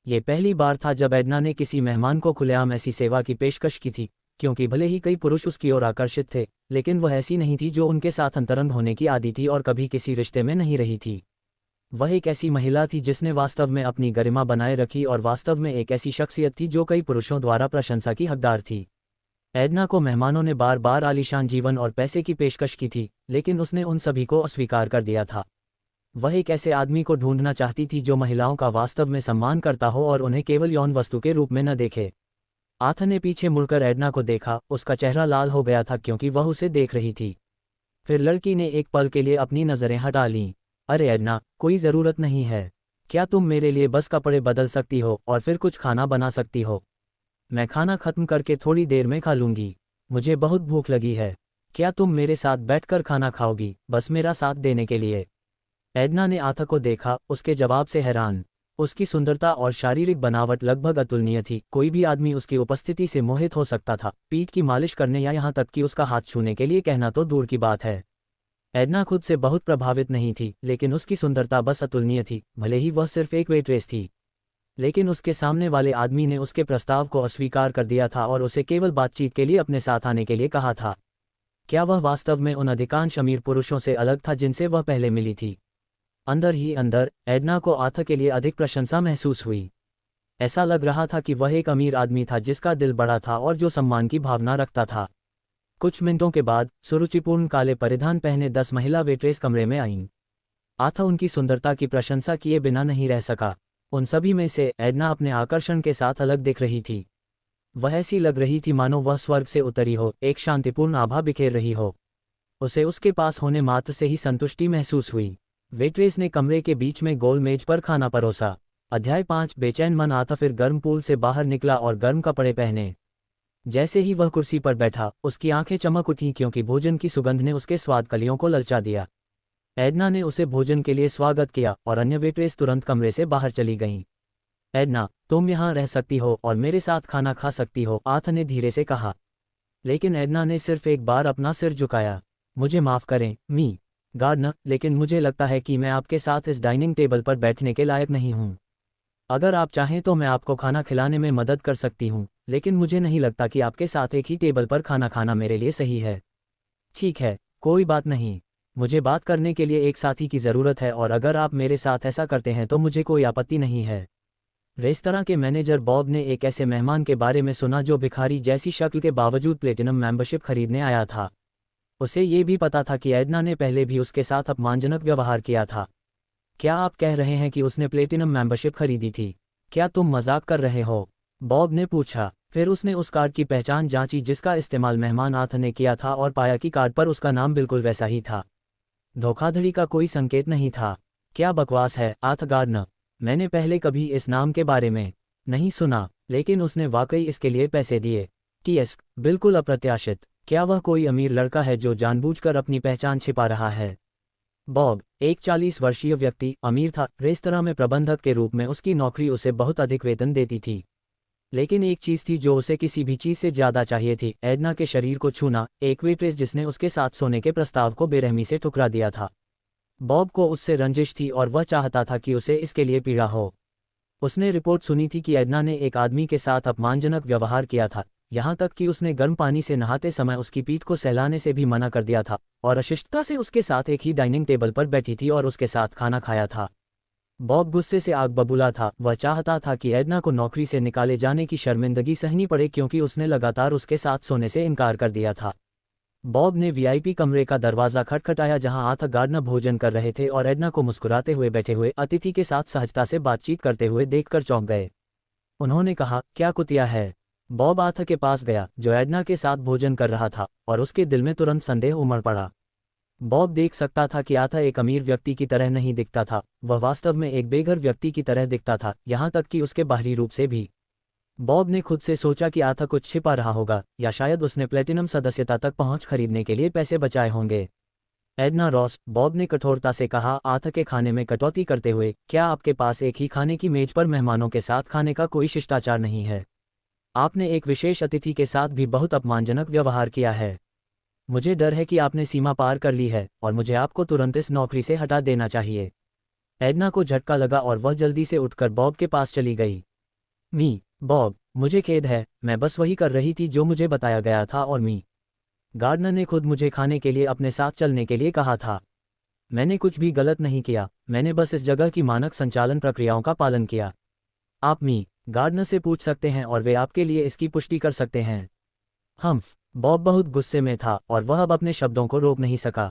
ये पहली बार था जब एडना ने किसी मेहमान को खुलेआम ऐसी सेवा की पेशकश की थी, क्योंकि भले ही कई पुरुष उसकी ओर आकर्षित थे, लेकिन वह ऐसी नहीं थी जो उनके साथ अंतरंग होने की आदी थी और कभी किसी रिश्ते में नहीं रही थी। वह एक ऐसी महिला थी जिसने वास्तव में अपनी गरिमा बनाए रखी और वास्तव में एक ऐसी शख्सियत थी जो कई पुरुषों द्वारा प्रशंसा की हकदार थी। एडना को मेहमानों ने बार बार आलीशान जीवन और पैसे की पेशकश की थी, लेकिन उसने उन सभी को अस्वीकार कर दिया था। वह एक ऐसे आदमी को ढूंढना चाहती थी जो महिलाओं का वास्तव में सम्मान करता हो और उन्हें केवल यौन वस्तु के रूप में न देखे। आथा ने पीछे मुड़कर एडना को देखा, उसका चेहरा लाल हो गया था क्योंकि वह उसे देख रही थी। फिर लड़की ने एक पल के लिए अपनी नज़रें हटा लीं। अरे एडना, कोई ज़रूरत नहीं है। क्या तुम मेरे लिए बस कपड़े बदल सकती हो और फिर कुछ खाना बना सकती हो? मैं खाना खत्म करके थोड़ी देर में खा लूँगी। मुझे बहुत भूख लगी है। क्या तुम मेरे साथ बैठकर खाना खाओगी, बस मेरा साथ देने के लिए? एडना ने आथा को देखा, उसके जवाब से हैरान। उसकी सुंदरता और शारीरिक बनावट लगभग अतुलनीय थी। कोई भी आदमी उसकी उपस्थिति से मोहित हो सकता था। पीठ की मालिश करने या यहाँ तक कि उसका हाथ छूने के लिए कहना तो दूर की बात है। एडना खुद से बहुत प्रभावित नहीं थी, लेकिन उसकी सुंदरता बस अतुलनीय थी, भले ही वह सिर्फ एक वेट्रेस थी। लेकिन उसके सामने वाले आदमी ने उसके प्रस्ताव को अस्वीकार कर दिया था और उसे केवल बातचीत के लिए अपने साथ आने के लिए कहा था। क्या वह वास्तव में उन अधिकांश अमीर पुरुषों से अलग था जिनसे वह पहले मिली थी? अंदर ही अंदर एडना को आथा के लिए अधिक प्रशंसा महसूस हुई। ऐसा लग रहा था कि वह एक अमीर आदमी था जिसका दिल बड़ा था और जो सम्मान की भावना रखता था। कुछ मिनटों के बाद सुरुचिपूर्ण काले परिधान पहने 10 महिला वेट्रेस कमरे में आईं। आथा उनकी सुंदरता की प्रशंसा किए बिना नहीं रह सका। उन सभी में से एडना अपने आकर्षण के साथ अलग दिख रही थी। वह ऐसी लग रही थी मानो वह स्वर्ग से उतरी हो, एक शांतिपूर्ण आभा बिखेर रही हो। उसे उसके पास होने मात्र से ही संतुष्टि महसूस हुई। वेट्रेस ने कमरे के बीच में गोल मेज पर खाना परोसा। अध्याय 5 बेचैन मन। आथा फिर गर्म पूल से बाहर निकला और गर्म कपड़े पहने। जैसे ही वह कुर्सी पर बैठा, उसकी आंखें चमक उठीं क्योंकि भोजन की सुगंध ने उसके स्वाद कलियों को ललचा दिया। एडना ने उसे भोजन के लिए स्वागत किया और अन्य वेट्रेस तुरंत कमरे से बाहर चली गईं। एडना, तुम यहाँ रह सकती हो और मेरे साथ खाना खा सकती हो, आथ ने धीरे से कहा। लेकिन एडना ने सिर्फ एक बार अपना सिर झुकाया। मुझे माफ़ करें, मी गार्डनर, लेकिन मुझे लगता है कि मैं आपके साथ इस डाइनिंग टेबल पर बैठने के लायक नहीं हूँ। अगर आप चाहें तो मैं आपको खाना खिलाने में मदद कर सकती हूँ, लेकिन मुझे नहीं लगता कि आपके साथ एक ही टेबल पर खाना खाना मेरे लिए सही है। ठीक है, कोई बात नहीं। मुझे बात करने के लिए एक साथी की ज़रूरत है और अगर आप मेरे साथ ऐसा करते हैं तो मुझे कोई आपत्ति नहीं है। रेस्तरां के मैनेजर बॉब ने एक ऐसे मेहमान के बारे में सुना जो भिखारी जैसी शक्ल के बावजूद प्लेटिनम मेंबरशिप खरीदने आया था। उसे ये भी पता था कि एडना ने पहले भी उसके साथ अपमानजनक व्यवहार किया था। क्या आप कह रहे हैं कि उसने प्लेटिनम मेंबरशिप खरीदी थी? क्या तुम मजाक कर रहे हो? बॉब ने पूछा। फिर उसने उस कार्ड की पहचान जांची जिसका इस्तेमाल मेहमान आथ ने किया था और पाया कि कार्ड पर उसका नाम बिल्कुल वैसा ही था। धोखाधड़ी का कोई संकेत नहीं था। क्या बकवास है, आथ गार्डनर। मैंने पहले कभी इस नाम के बारे में नहीं सुना, लेकिन उसने वाकई इसके लिए पैसे दिए। टीएस, बिल्कुल अप्रत्याशित। क्या वह कोई अमीर लड़का है जो जानबूझकर अपनी पहचान छिपा रहा है? बॉब, एक 40 वर्षीय व्यक्ति, अमीर था। रेस्तरां में प्रबंधक के रूप में उसकी नौकरी उसे बहुत अधिक वेतन देती थी। लेकिन एक चीज़ थी जो उसे किसी भी चीज़ से ज़्यादा चाहिए थी, एडना के शरीर को छूना, एक वेट्रेस जिसने उसके साथ सोने के प्रस्ताव को बेरहमी से ठुकरा दिया था। बॉब को उससे रंजिश थी और वह चाहता था कि उसे इसके लिए पीड़ा हो। उसने रिपोर्ट सुनी थी कि एडना ने एक आदमी के साथ अपमानजनक व्यवहार किया था, यहाँ तक कि उसने गर्म पानी से नहाते समय उसकी पीठ को सहलाने से भी मना कर दिया था और अशिष्टता से उसके साथ एक ही डाइनिंग टेबल पर बैठी थी और उसके साथ खाना खाया था। बॉब गुस्से से आग बबूला था। वह चाहता था कि एडना को नौकरी से निकाले जाने की शर्मिंदगी सहनी पड़े क्योंकि उसने लगातार उसके साथ सोने से इनकार कर दिया था। बॉब ने वीआईपी कमरे का दरवाज़ा खटखटाया जहां आथ गार्डनर भोजन कर रहे थे और एडना को मुस्कुराते हुए बैठे हुए अतिथि के साथ सहजता से बातचीत करते हुए देखकर चौंक गए। उन्होंने कहा, क्या कुतिया है? बॉब आथ के पास गया जो एडना के साथ भोजन कर रहा था और उसके दिल में तुरंत संदेह उमड़ पड़ा। बॉब देख सकता था कि आथ एक अमीर व्यक्ति की तरह नहीं दिखता था, वह वास्तव में एक बेघर व्यक्ति की तरह दिखता था, यहाँ तक कि उसके बाहरी रूप से भी। बॉब ने खुद से सोचा कि आथ कुछ छिपा रहा होगा, या शायद उसने प्लेटिनम सदस्यता तक पहुंच खरीदने के लिए पैसे बचाए होंगे। एडना रॉस, बॉब ने कठोरता से कहा, आथ के खाने में कटौती करते हुए, क्या आपके पास एक ही खाने की मेज पर मेहमानों के साथ खाने का कोई शिष्टाचार नहीं है? आपने एक विशेष अतिथि के साथ भी बहुत अपमानजनक व्यवहार किया है। मुझे डर है कि आपने सीमा पार कर ली है और मुझे आपको तुरंत इस नौकरी से हटा देना चाहिए। एडना को झटका लगा और वह जल्दी से उठकर बॉब के पास चली गई। बॉब, मुझे खेद है, मैं बस वही कर रही थी जो मुझे बताया गया था और गार्डनर ने खुद मुझे खाने के लिए अपने साथ चलने के लिए कहा था। मैंने कुछ भी गलत नहीं किया, मैंने बस इस जगह की मानक संचालन प्रक्रियाओं का पालन किया। आप गार्डनर से पूछ सकते हैं और वे आपके लिए इसकी पुष्टि कर सकते हैं। बॉब बहुत गुस्से में था और वह अब अपने शब्दों को रोक नहीं सका।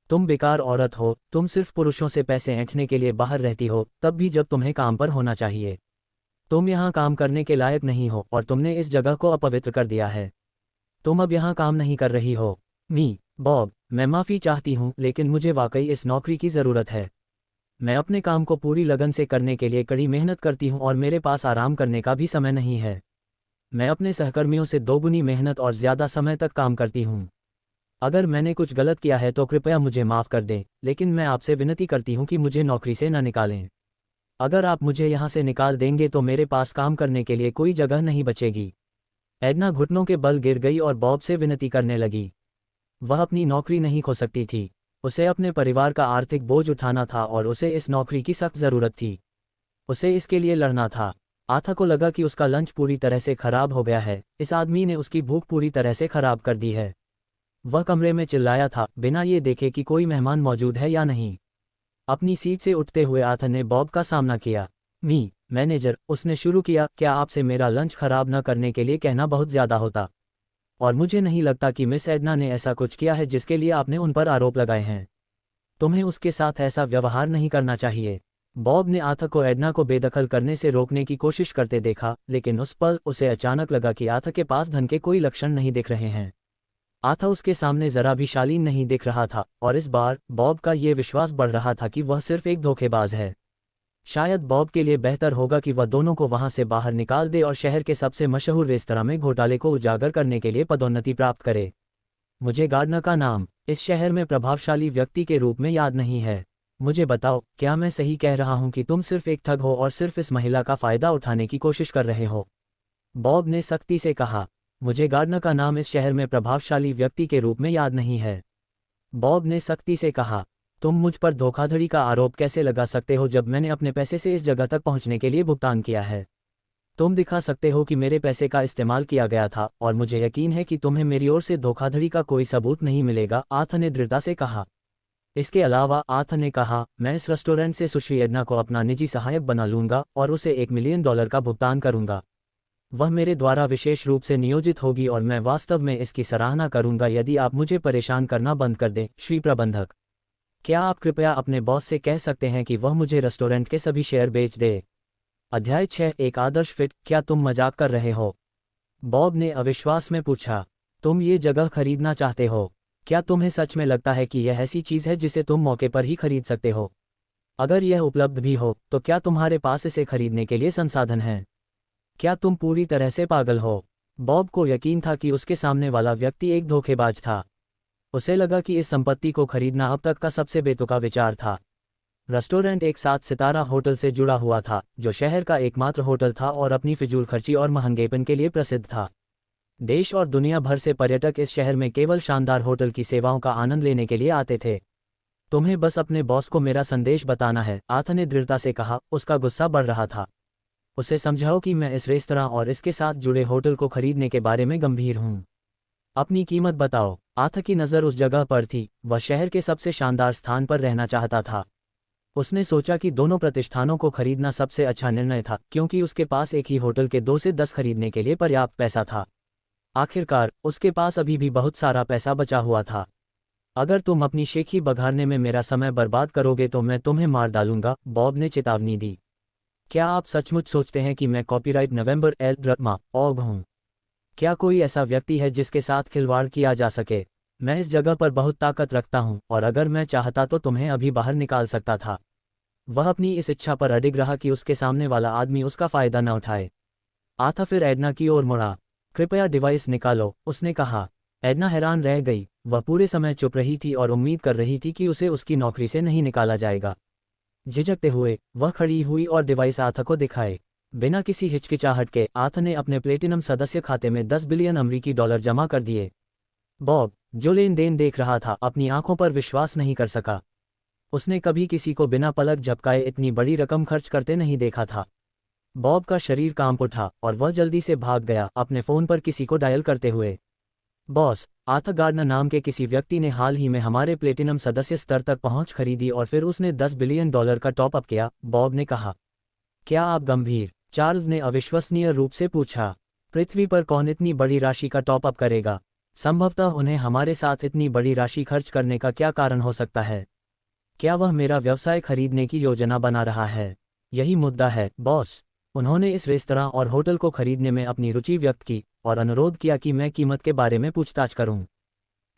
तुम बेकार औरत हो, तुम सिर्फ पुरुषों से पैसे ऐंठने के लिए बाहर रहती हो, तब भी जब तुम्हें काम पर होना चाहिए। तुम यहाँ काम करने के लायक नहीं हो और तुमने इस जगह को अपवित्र कर दिया है। तुम अब यहाँ काम नहीं कर रही हो। बॉब, मैं माफ़ी चाहती हूँ लेकिन मुझे वाकई इस नौकरी की ज़रूरत है। मैं अपने काम को पूरी लगन से करने के लिए कड़ी मेहनत करती हूँ और मेरे पास आराम करने का भी समय नहीं है। मैं अपने सहकर्मियों से दोगुनी मेहनत और ज़्यादा समय तक काम करती हूँ। अगर मैंने कुछ गलत किया है तो कृपया मुझे माफ़ कर दें, लेकिन मैं आपसे विनती करती हूँ कि मुझे नौकरी से न निकालें। अगर आप मुझे यहाँ से निकाल देंगे तो मेरे पास काम करने के लिए कोई जगह नहीं बचेगी। एडना घुटनों के बल गिर गई और बॉब से विनती करने लगी। वह अपनी नौकरी नहीं खो सकती थी, उसे अपने परिवार का आर्थिक बोझ उठाना था और उसे इस नौकरी की सख्त ज़रूरत थी। उसे इसके लिए लड़ना था। आथा को लगा कि उसका लंच पूरी तरह से खराब हो गया है, इस आदमी ने उसकी भूख पूरी तरह से खराब कर दी है। वह कमरे में चिल्लाया था, बिना ये देखे कि कोई मेहमान मौजूद है या नहीं। अपनी सीट से उठते हुए आथा ने बॉब का सामना किया। मैनेजर, उसने शुरू किया, क्या आपसे मेरा लंच खराब न करने के लिए कहना बहुत ज़्यादा होता? और मुझे नहीं लगता कि मिस एडना ने ऐसा कुछ किया है जिसके लिए आपने उन पर आरोप लगाए हैं। तुम्हें उसके साथ ऐसा व्यवहार नहीं करना चाहिए। बॉब ने आथा को एडना को बेदखल करने से रोकने की कोशिश करते देखा, लेकिन उस पल उसे अचानक लगा कि आथा के पास धन के कोई लक्षण नहीं दिख रहे हैं। आथा उसके सामने जरा भी शालीन नहीं दिख रहा था और इस बार बॉब का ये विश्वास बढ़ रहा था कि वह सिर्फ एक धोखेबाज है। शायद बॉब के लिए बेहतर होगा कि वह दोनों को वहां से बाहर निकाल दे और शहर के सबसे मशहूर रेस्तरां में घोटाले को उजागर करने के लिए पदोन्नति प्राप्त करे। मुझे गार्डनर का नाम इस शहर में प्रभावशाली व्यक्ति के रूप में याद नहीं है। मुझे बताओ, क्या मैं सही कह रहा हूँ कि तुम सिर्फ एक ठग हो और सिर्फ इस महिला का फ़ायदा उठाने की कोशिश कर रहे हो? बॉब ने सख्ती से कहा। मुझे गार्डनर का नाम इस शहर में प्रभावशाली व्यक्ति के रूप में याद नहीं है। बॉब ने सख्ती से कहा। तुम मुझ पर धोखाधड़ी का आरोप कैसे लगा सकते हो जब मैंने अपने पैसे से इस जगह तक पहुंचने के लिए भुगतान किया है? तुम दिखा सकते हो कि मेरे पैसे का इस्तेमाल किया गया था, और मुझे यकीन है कि तुम्हें मेरी ओर से धोखाधड़ी का कोई सबूत नहीं मिलेगा, आर्थर ने दृढ़ता से कहा। इसके अलावा आर्थर ने कहा, मैं इस रेस्टोरेंट से सुश्री एडना को अपना निजी सहायक बना लूंगा और उसे $1 मिलियन का भुगतान करूंगा। वह मेरे द्वारा विशेष रूप से नियोजित होगी और मैं वास्तव में इसकी सराहना करूंगा यदि आप मुझे परेशान करना बंद कर दें, श्री प्रबंधक। क्या आप कृपया अपने बॉस से कह सकते हैं कि वह मुझे रेस्टोरेंट के सभी शेयर बेच दे? अध्याय 6, एक आदर्श फिट। क्या तुम मजाक कर रहे हो? बॉब ने अविश्वास में पूछा। तुम ये जगह खरीदना चाहते हो? क्या तुम्हें सच में लगता है कि यह ऐसी चीज़ है जिसे तुम मौके पर ही खरीद सकते हो? अगर यह उपलब्ध भी हो तो क्या तुम्हारे पास इसे खरीदने के लिए संसाधन हैं? क्या तुम पूरी तरह से पागल हो? बॉब को यकीन था कि उसके सामने वाला व्यक्ति एक धोखेबाज था। उसे लगा कि इस संपत्ति को खरीदना अब तक का सबसे बेतुका विचार था। रेस्टोरेंट एक 7 सितारा होटल से जुड़ा हुआ था, जो शहर का एकमात्र होटल था और अपनी फिजूल खर्ची और महंगेपन के लिए प्रसिद्ध था। देश और दुनिया भर से पर्यटक इस शहर में केवल शानदार होटल की सेवाओं का आनंद लेने के लिए आते थे। तुम्हें बस अपने बॉस को मेरा संदेश बताना है, आर्थर ने दृढ़ता से कहा। उसका गुस्सा बढ़ रहा था। उसे समझाओ कि मैं इस रेस्तरां और इसके साथ जुड़े होटल को खरीदने के बारे में गंभीर हूँ। अपनी कीमत बताओ। आर्थर की नज़र उस जगह पर थी। वह शहर के सबसे शानदार स्थान पर रहना चाहता था। उसने सोचा कि दोनों प्रतिष्ठानों को खरीदना सबसे अच्छा निर्णय था, क्योंकि उसके पास एक ही होटल के 2 से 10 खरीदने के लिए पर्याप्त पैसा था। आखिरकार उसके पास अभी भी बहुत सारा पैसा बचा हुआ था। अगर तुम अपनी शेखी बघारने में मेरा समय बर्बाद करोगे तो मैं तुम्हें मार डालूंगा, बॉब ने चेतावनी दी। क्या आप सचमुच सोचते हैं कि मैं कॉपीराइट नवंबर एल ड्रमा ऑग हूँ? क्या कोई ऐसा व्यक्ति है जिसके साथ खिलवाड़ किया जा सके? मैं इस जगह पर बहुत ताकत रखता हूँ, और अगर मैं चाहता तो तुम्हें अभी बाहर निकाल सकता था। वह अपनी इस इच्छा पर अडिग रहा कि उसके सामने वाला आदमी उसका फ़ायदा न उठाए। आर्थर फिर एडना की ओर मुड़ा। कृपया डिवाइस निकालो, उसने कहा। एडना हैरान रह गई। वह पूरे समय चुप रही थी और उम्मीद कर रही थी कि उसे उसकी नौकरी से नहीं निकाला जाएगा। झिझकते हुए वह खड़ी हुई और डिवाइस आर्थर को दिखाए। बिना किसी हिचकिचाहट के आर्थर ने अपने प्लेटिनम सदस्य खाते में $10 बिलियन जमा कर दिए। बॉब, जो लेन देन देख रहा था, अपनी आंखों पर विश्वास नहीं कर सका। उसने कभी किसी को बिना पलक झपकाए इतनी बड़ी रकम खर्च करते नहीं देखा था। बॉब का शरीर कांप उठा और वह जल्दी से भाग गया, अपने फ़ोन पर किसी को डायल करते हुए। बॉस, आर्थर गार्डनर नाम के किसी व्यक्ति ने हाल ही में हमारे प्लेटिनम सदस्य स्तर तक पहुंच खरीदी और फिर उसने $10 बिलियन का टॉप अप किया, बॉब ने कहा। क्या आप गंभीर? चार्ल्स ने अविश्वसनीय रूप से पूछा। पृथ्वी पर कौन इतनी बड़ी राशि का टॉप अप करेगा? संभवतः उन्हें हमारे साथ इतनी बड़ी राशि खर्च करने का क्या कारण हो सकता है? क्या वह मेरा व्यवसाय खरीदने की योजना बना रहा है? यही मुद्दा है, बॉस। उन्होंने इस रेस्तरां और होटल को खरीदने में अपनी रुचि व्यक्त की और अनुरोध किया कि मैं कीमत के बारे में पूछताछ करूं।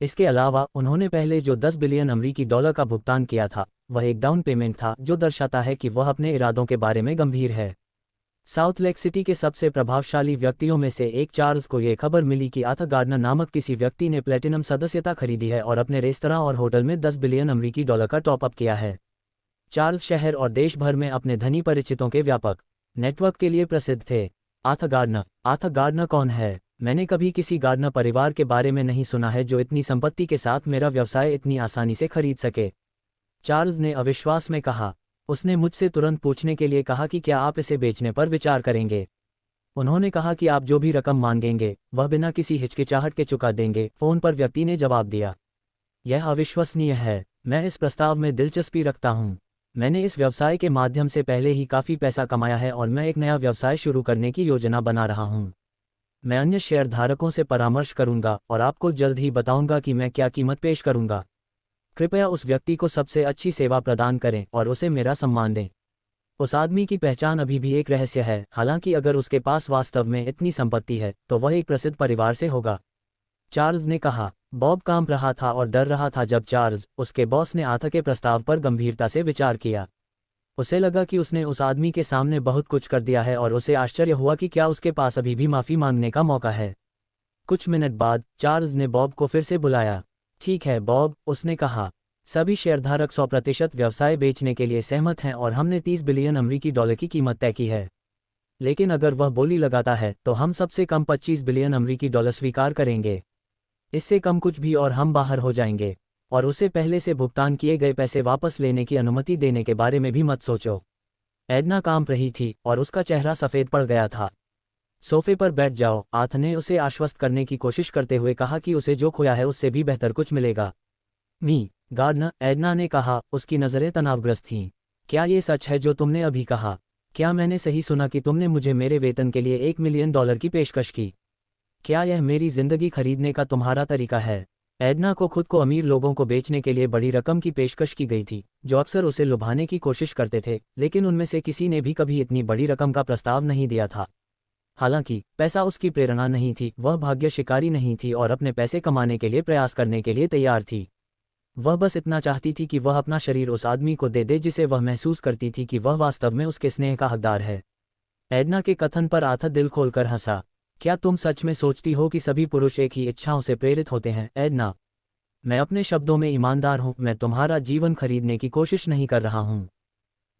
इसके अलावा उन्होंने पहले जो $10 बिलियन का भुगतान किया था, वह एक डाउन पेमेंट था, जो दर्शाता है कि वह अपने इरादों के बारे में गंभीर है। साउथ लेक सिटी के सबसे प्रभावशाली व्यक्तियों में से एक चार्ल्स को यह खबर मिली कि आर्थर गार्डनर नामक किसी व्यक्ति ने प्लेटिनम सदस्यता खरीदी है और अपने रेस्तरां और होटल में $10 बिलियन का टॉप अप किया है। चार्ल्स शहर और देश भर में अपने धनी परिचितों के व्यापक नेटवर्क के लिए प्रसिद्ध थे। आर्थर गार्डनर कौन है? मैंने कभी किसी गार्डनर परिवार के बारे में नहीं सुना है जो इतनी संपत्ति के साथ मेरा व्यवसाय इतनी आसानी से खरीद सके, चार्ल्स ने अविश्वास में कहा। उसने मुझसे तुरंत पूछने के लिए कहा कि क्या आप इसे बेचने पर विचार करेंगे। उन्होंने कहा कि आप जो भी रकम मांगेंगे वह बिना किसी हिचकिचाहट के चुका देंगे, फ़ोन पर व्यक्ति ने जवाब दिया। यह अविश्वसनीय है। मैं इस प्रस्ताव में दिलचस्पी रखता हूँ। मैंने इस व्यवसाय के माध्यम से पहले ही काफ़ी पैसा कमाया है और मैं एक नया व्यवसाय शुरू करने की योजना बना रहा हूँ। मैं अन्य शेयरधारकों से परामर्श करूंगा और आपको जल्द ही बताऊंगा कि मैं क्या कीमत पेश करूंगा। कृपया उस व्यक्ति को सबसे अच्छी सेवा प्रदान करें और उसे मेरा सम्मान दें। उस आदमी की पहचान अभी भी एक रहस्य है, हालांकि अगर उसके पास वास्तव में इतनी संपत्ति है तो वह एक प्रसिद्ध परिवार से होगा, चार्ल्स ने कहा। बॉब कांप रहा था और डर रहा था जब चार्ल्स, उसके बॉस, ने आर्थर के प्रस्ताव पर गंभीरता से विचार किया। उसे लगा कि उसने उस आदमी के सामने बहुत कुछ कर दिया है और उसे आश्चर्य हुआ कि क्या उसके पास अभी भी माफ़ी मांगने का मौका है। कुछ मिनट बाद चार्ल्स ने बॉब को फिर से बुलाया। ठीक है बॉब, उसने कहा, सभी शेयरधारक 100% व्यवसाय बेचने के लिए सहमत हैं और हमने 30 बिलियन अमेरिकी डॉलर की कीमत तय की है। लेकिन अगर वह बोली लगाता है तो हम सबसे कम 25 बिलियन अमेरिकी डॉलर स्वीकार करेंगे। इससे कम कुछ भी और हम बाहर हो जाएंगे। और उसे पहले से भुगतान किए गए पैसे वापस लेने की अनुमति देने के बारे में भी मत सोचो। एडना कांप रही थी और उसका चेहरा सफ़ेद पड़ गया था। सोफे पर बैठ जाओ, आथ ने उसे आश्वस्त करने की कोशिश करते हुए कहा कि उसे जो खोया है उससे भी बेहतर कुछ मिलेगा। मी गार्डनर, एडना ने कहा, उसकी नज़रें तनावग्रस्त थीं। क्या ये सच है जो तुमने अभी कहा? क्या मैंने सही सुना कि तुमने मुझे मेरे वेतन के लिए $1 मिलियन की पेशकश की? क्या यह मेरी जिंदगी खरीदने का तुम्हारा तरीका है? एडना को खुद को अमीर लोगों को बेचने के लिए बड़ी रकम की पेशकश की गई थी, जो अक्सर उसे लुभाने की कोशिश करते थे, लेकिन उनमें से किसी ने भी कभी इतनी बड़ी रकम का प्रस्ताव नहीं दिया था। हालांकि पैसा उसकी प्रेरणा नहीं थी, वह भाग्य शिकारी नहीं थी और अपने पैसे कमाने के लिए प्रयास करने के लिए तैयार थी। वह बस इतना चाहती थी कि वह अपना शरीर उस आदमी को दे दे जिसे वह महसूस करती थी कि वह वास्तव में उसके स्नेह का हकदार है। एडना के कथन पर आथा दिल खोलकर हंसा। क्या तुम सच में सोचती हो कि सभी पुरुष एक ही इच्छाओं से प्रेरित होते हैं? एडना, मैं अपने शब्दों में ईमानदार हूं, मैं तुम्हारा जीवन खरीदने की कोशिश नहीं कर रहा हूं।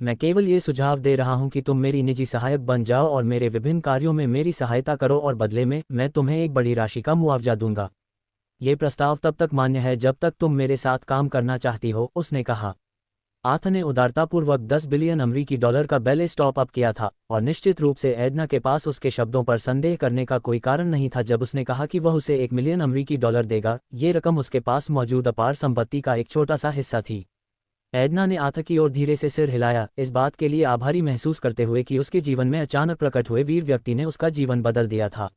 मैं केवल ये सुझाव दे रहा हूं कि तुम मेरी निजी सहायक बन जाओ और मेरे विभिन्न कार्यों में मेरी सहायता करो और बदले में मैं तुम्हें एक बड़ी राशि का मुआवजा दूंगा। ये प्रस्ताव तब तक मान्य है जब तक तुम मेरे साथ काम करना चाहती हो, उसने कहा। आथ ने उदारतापूर्वक 10 बिलियन अमेरिकी डॉलर का बैलेंस टॉप अप किया था और निश्चित रूप से एडना के पास उसके शब्दों पर संदेह करने का कोई कारण नहीं था जब उसने कहा कि वह उसे 1 मिलियन अमेरिकी डॉलर देगा। ये रकम उसके पास मौजूद अपार संपत्ति का एक छोटा सा हिस्सा थी। एडना ने आथ की ओर धीरे से सिर हिलाया, इस बात के लिए आभारी महसूस करते हुए कि उसके जीवन में अचानक प्रकट हुए वीर व्यक्ति ने उसका जीवन बदल दिया था।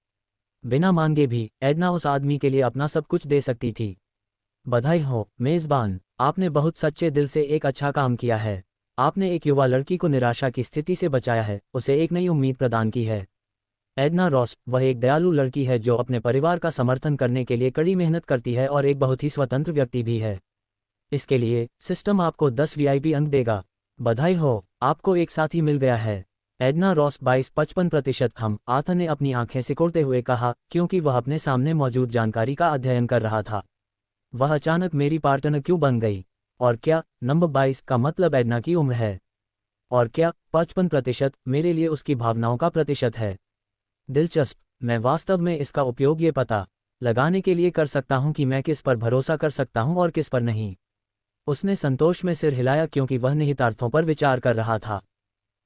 बिना मांगे भी एडना उस आदमी के लिए अपना सब कुछ दे सकती थी। बधाई हो मेज़बान, आपने बहुत सच्चे दिल से एक अच्छा काम किया है। आपने एक युवा लड़की को निराशा की स्थिति से बचाया है, उसे एक नई उम्मीद प्रदान की है। एडना रॉस, वह एक दयालु लड़की है जो अपने परिवार का समर्थन करने के लिए कड़ी मेहनत करती है और एक बहुत ही स्वतंत्र व्यक्ति भी है। इसके लिए सिस्टम आपको 10 वीआईपी अंक देगा। बधाई हो, आपको एक साथी मिल गया है। Edna Ross 22-55%। हम, आथ ने अपनी आंखें सिकोड़ते हुए कहा, क्योंकि वह अपने सामने मौजूद जानकारी का अध्ययन कर रहा था। वह अचानक मेरी पार्टनर क्यों बन गई? और क्या नंबर 22 का मतलब एडना की उम्र है? और क्या 55% मेरे लिए उसकी भावनाओं का प्रतिशत है? दिलचस्प, मैं वास्तव में इसका उपयोग ये पता लगाने के लिए कर सकता हूं कि मैं किस पर भरोसा कर सकता हूं और किस पर नहीं। उसने संतोष में सिर हिलाया क्योंकि वह निहितार्थों पर विचार कर रहा था।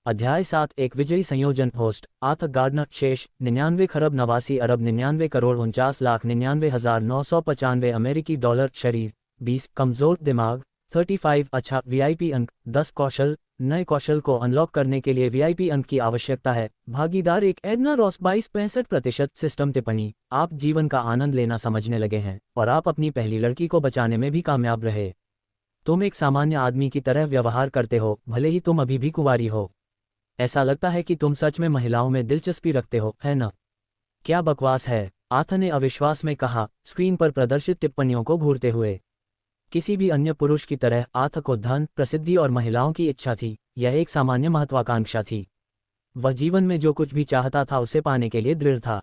अध्याय 7, एक विजयी संयोजन। होस्ट आथ गार्डनर। शेष 99 खरब 89 अरब 99 करोड़ 49,99,995 अमेरिकी डॉलर। शरीर 20, कमजोर दिमाग 35। अच्छा, वीआईपी अंक 10। कौशल, नए कौशल को अनलॉक करने के लिए वीआईपी अंक की आवश्यकता है। भागीदार एक एडना रॉस 22-65%। सिस्टम टिप्पणी, आप जीवन का आनंद लेना समझने लगे हैं और आप अपनी पहली लड़की को बचाने में भी कामयाब रहे। तुम एक सामान्य आदमी की तरह व्यवहार करते हो, भले ही तुम अभी भी कुंवारी हो। ऐसा लगता है कि तुम सच में महिलाओं में दिलचस्पी रखते हो, है ना? क्या बकवास है, आथ ने अविश्वास में कहा, स्क्रीन पर प्रदर्शित टिप्पणियों को घूरते हुए। किसी भी अन्य पुरुष की तरह आथ को धन, प्रसिद्धि और महिलाओं की इच्छा थी। यह एक सामान्य महत्वाकांक्षा थी। वह जीवन में जो कुछ भी चाहता था उसे पाने के लिए दृढ़ था।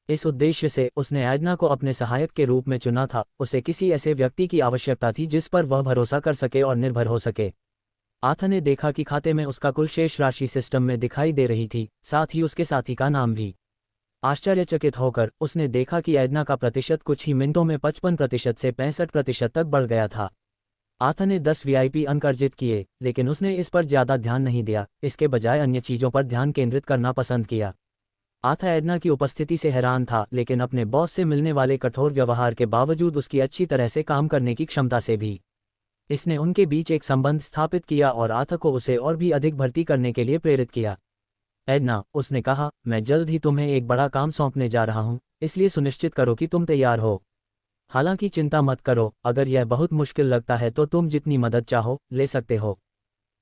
इस उद्देश्य से उसने एडना को अपने सहायक के रूप में चुना था। उसे किसी ऐसे व्यक्ति की आवश्यकता थी जिस पर वह भरोसा कर सके और निर्भर हो सके। आथ ने देखा कि खाते में उसका कुल शेष राशि सिस्टम में दिखाई दे रही थी, साथ ही उसके साथी का नाम भी। आश्चर्यचकित होकर उसने देखा कि एडना का प्रतिशत कुछ ही मिनटों में 55% से 65% तक बढ़ गया था। आथ ने 10 वीआईपी अंक अर्जित किए, लेकिन उसने इस पर ज्यादा ध्यान नहीं दिया, इसके बजाय अन्य चीजों पर ध्यान केंद्रित करना पसंद किया। आथ एडना की उपस्थिति से हैरान था, लेकिन अपने बॉस से मिलने वाले कठोर व्यवहार के बावजूद उसकी अच्छी तरह से काम करने की क्षमता से भी। इसने उनके बीच एक संबंध स्थापित किया और आथ को उसे और भी अधिक भर्ती करने के लिए प्रेरित किया। एडना, उसने कहा, मैं जल्द ही तुम्हें एक बड़ा काम सौंपने जा रहा हूं, इसलिए सुनिश्चित करो कि तुम तैयार हो। हालांकि चिंता मत करो, अगर यह बहुत मुश्किल लगता है तो तुम जितनी मदद चाहो ले सकते हो।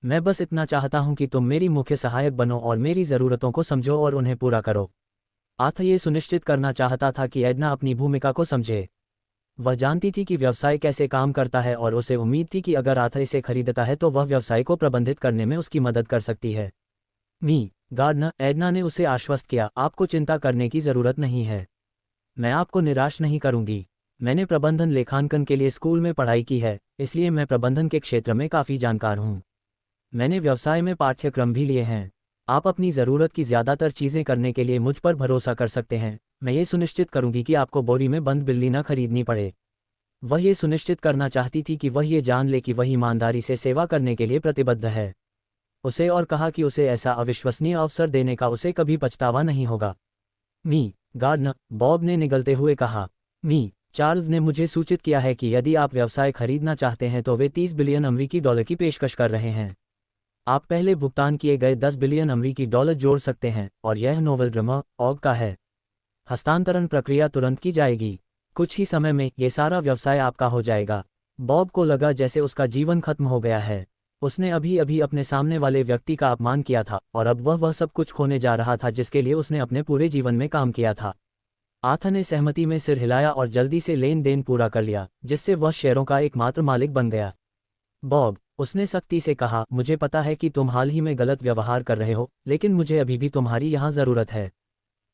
मैं बस इतना चाहता हूं कि तुम मेरी मुख्य सहायक बनो और मेरी ज़रूरतों को समझो और उन्हें पूरा करो। आथ ये सुनिश्चित करना चाहता था कि एडना अपनी भूमिका को समझे। वह जानती थी कि व्यवसाय कैसे काम करता है और उसे उम्मीद थी कि अगर आथ इसे खरीदता है तो वह व्यवसाय को प्रबंधित करने में उसकी मदद कर सकती है। मी गार्डनर, एडना ने उसे आश्वस्त किया, आपको चिंता करने की ज़रूरत नहीं है। मैं आपको निराश नहीं करूंगी। मैंने प्रबंधन लेखांकन के लिए स्कूल में पढ़ाई की है, इसलिए मैं प्रबंधन के क्षेत्र में काफ़ी जानकार हूँ। मैंने व्यवसाय में पाठ्यक्रम भी लिए हैं। आप अपनी ज़रूरत की ज़्यादातर चीज़ें करने के लिए मुझ पर भरोसा कर सकते हैं। मैं ये सुनिश्चित करूंगी कि आपको बोरी में बंद बिल्ली न खरीदनी पड़े। वह ये सुनिश्चित करना चाहती थी कि वह ये जान ले कि वह ईमानदारी से सेवा करने के लिए प्रतिबद्ध है। उसे और कहा कि उसे ऐसा अविश्वसनीय अवसर देने का उसे कभी पछतावा नहीं होगा। मी गार्डनर, बॉब ने निगलते हुए कहा। मी चार्ल्स ने मुझे सूचित किया है कि यदि आप व्यवसाय खरीदना चाहते हैं तो वे 30 बिलियन अमरीकी डॉलर की पेशकश कर रहे हैं। आप पहले भुगतान किए गए 10 बिलियन अमरीकी डॉलर जोड़ सकते हैं और यह नोवेल ड्रामा ऑग का है। हस्तांतरण प्रक्रिया तुरंत की जाएगी। कुछ ही समय में ये सारा व्यवसाय आपका हो जाएगा। बॉब को लगा जैसे उसका जीवन खत्म हो गया है। उसने अभी अभी अपने सामने वाले व्यक्ति का अपमान किया था और अब वह सब कुछ खोने जा रहा था जिसके लिए उसने अपने पूरे जीवन में काम किया था। आर्थर ने सहमति में सिर हिलाया और जल्दी से लेन देन पूरा कर लिया, जिससे वह शेयरों का एकमात्र मालिक बन गया। बॉब, उसने सख्ती से कहा, मुझे पता है कि तुम हाल ही में गलत व्यवहार कर रहे हो, लेकिन मुझे अभी भी तुम्हारी यहाँ ज़रूरत है।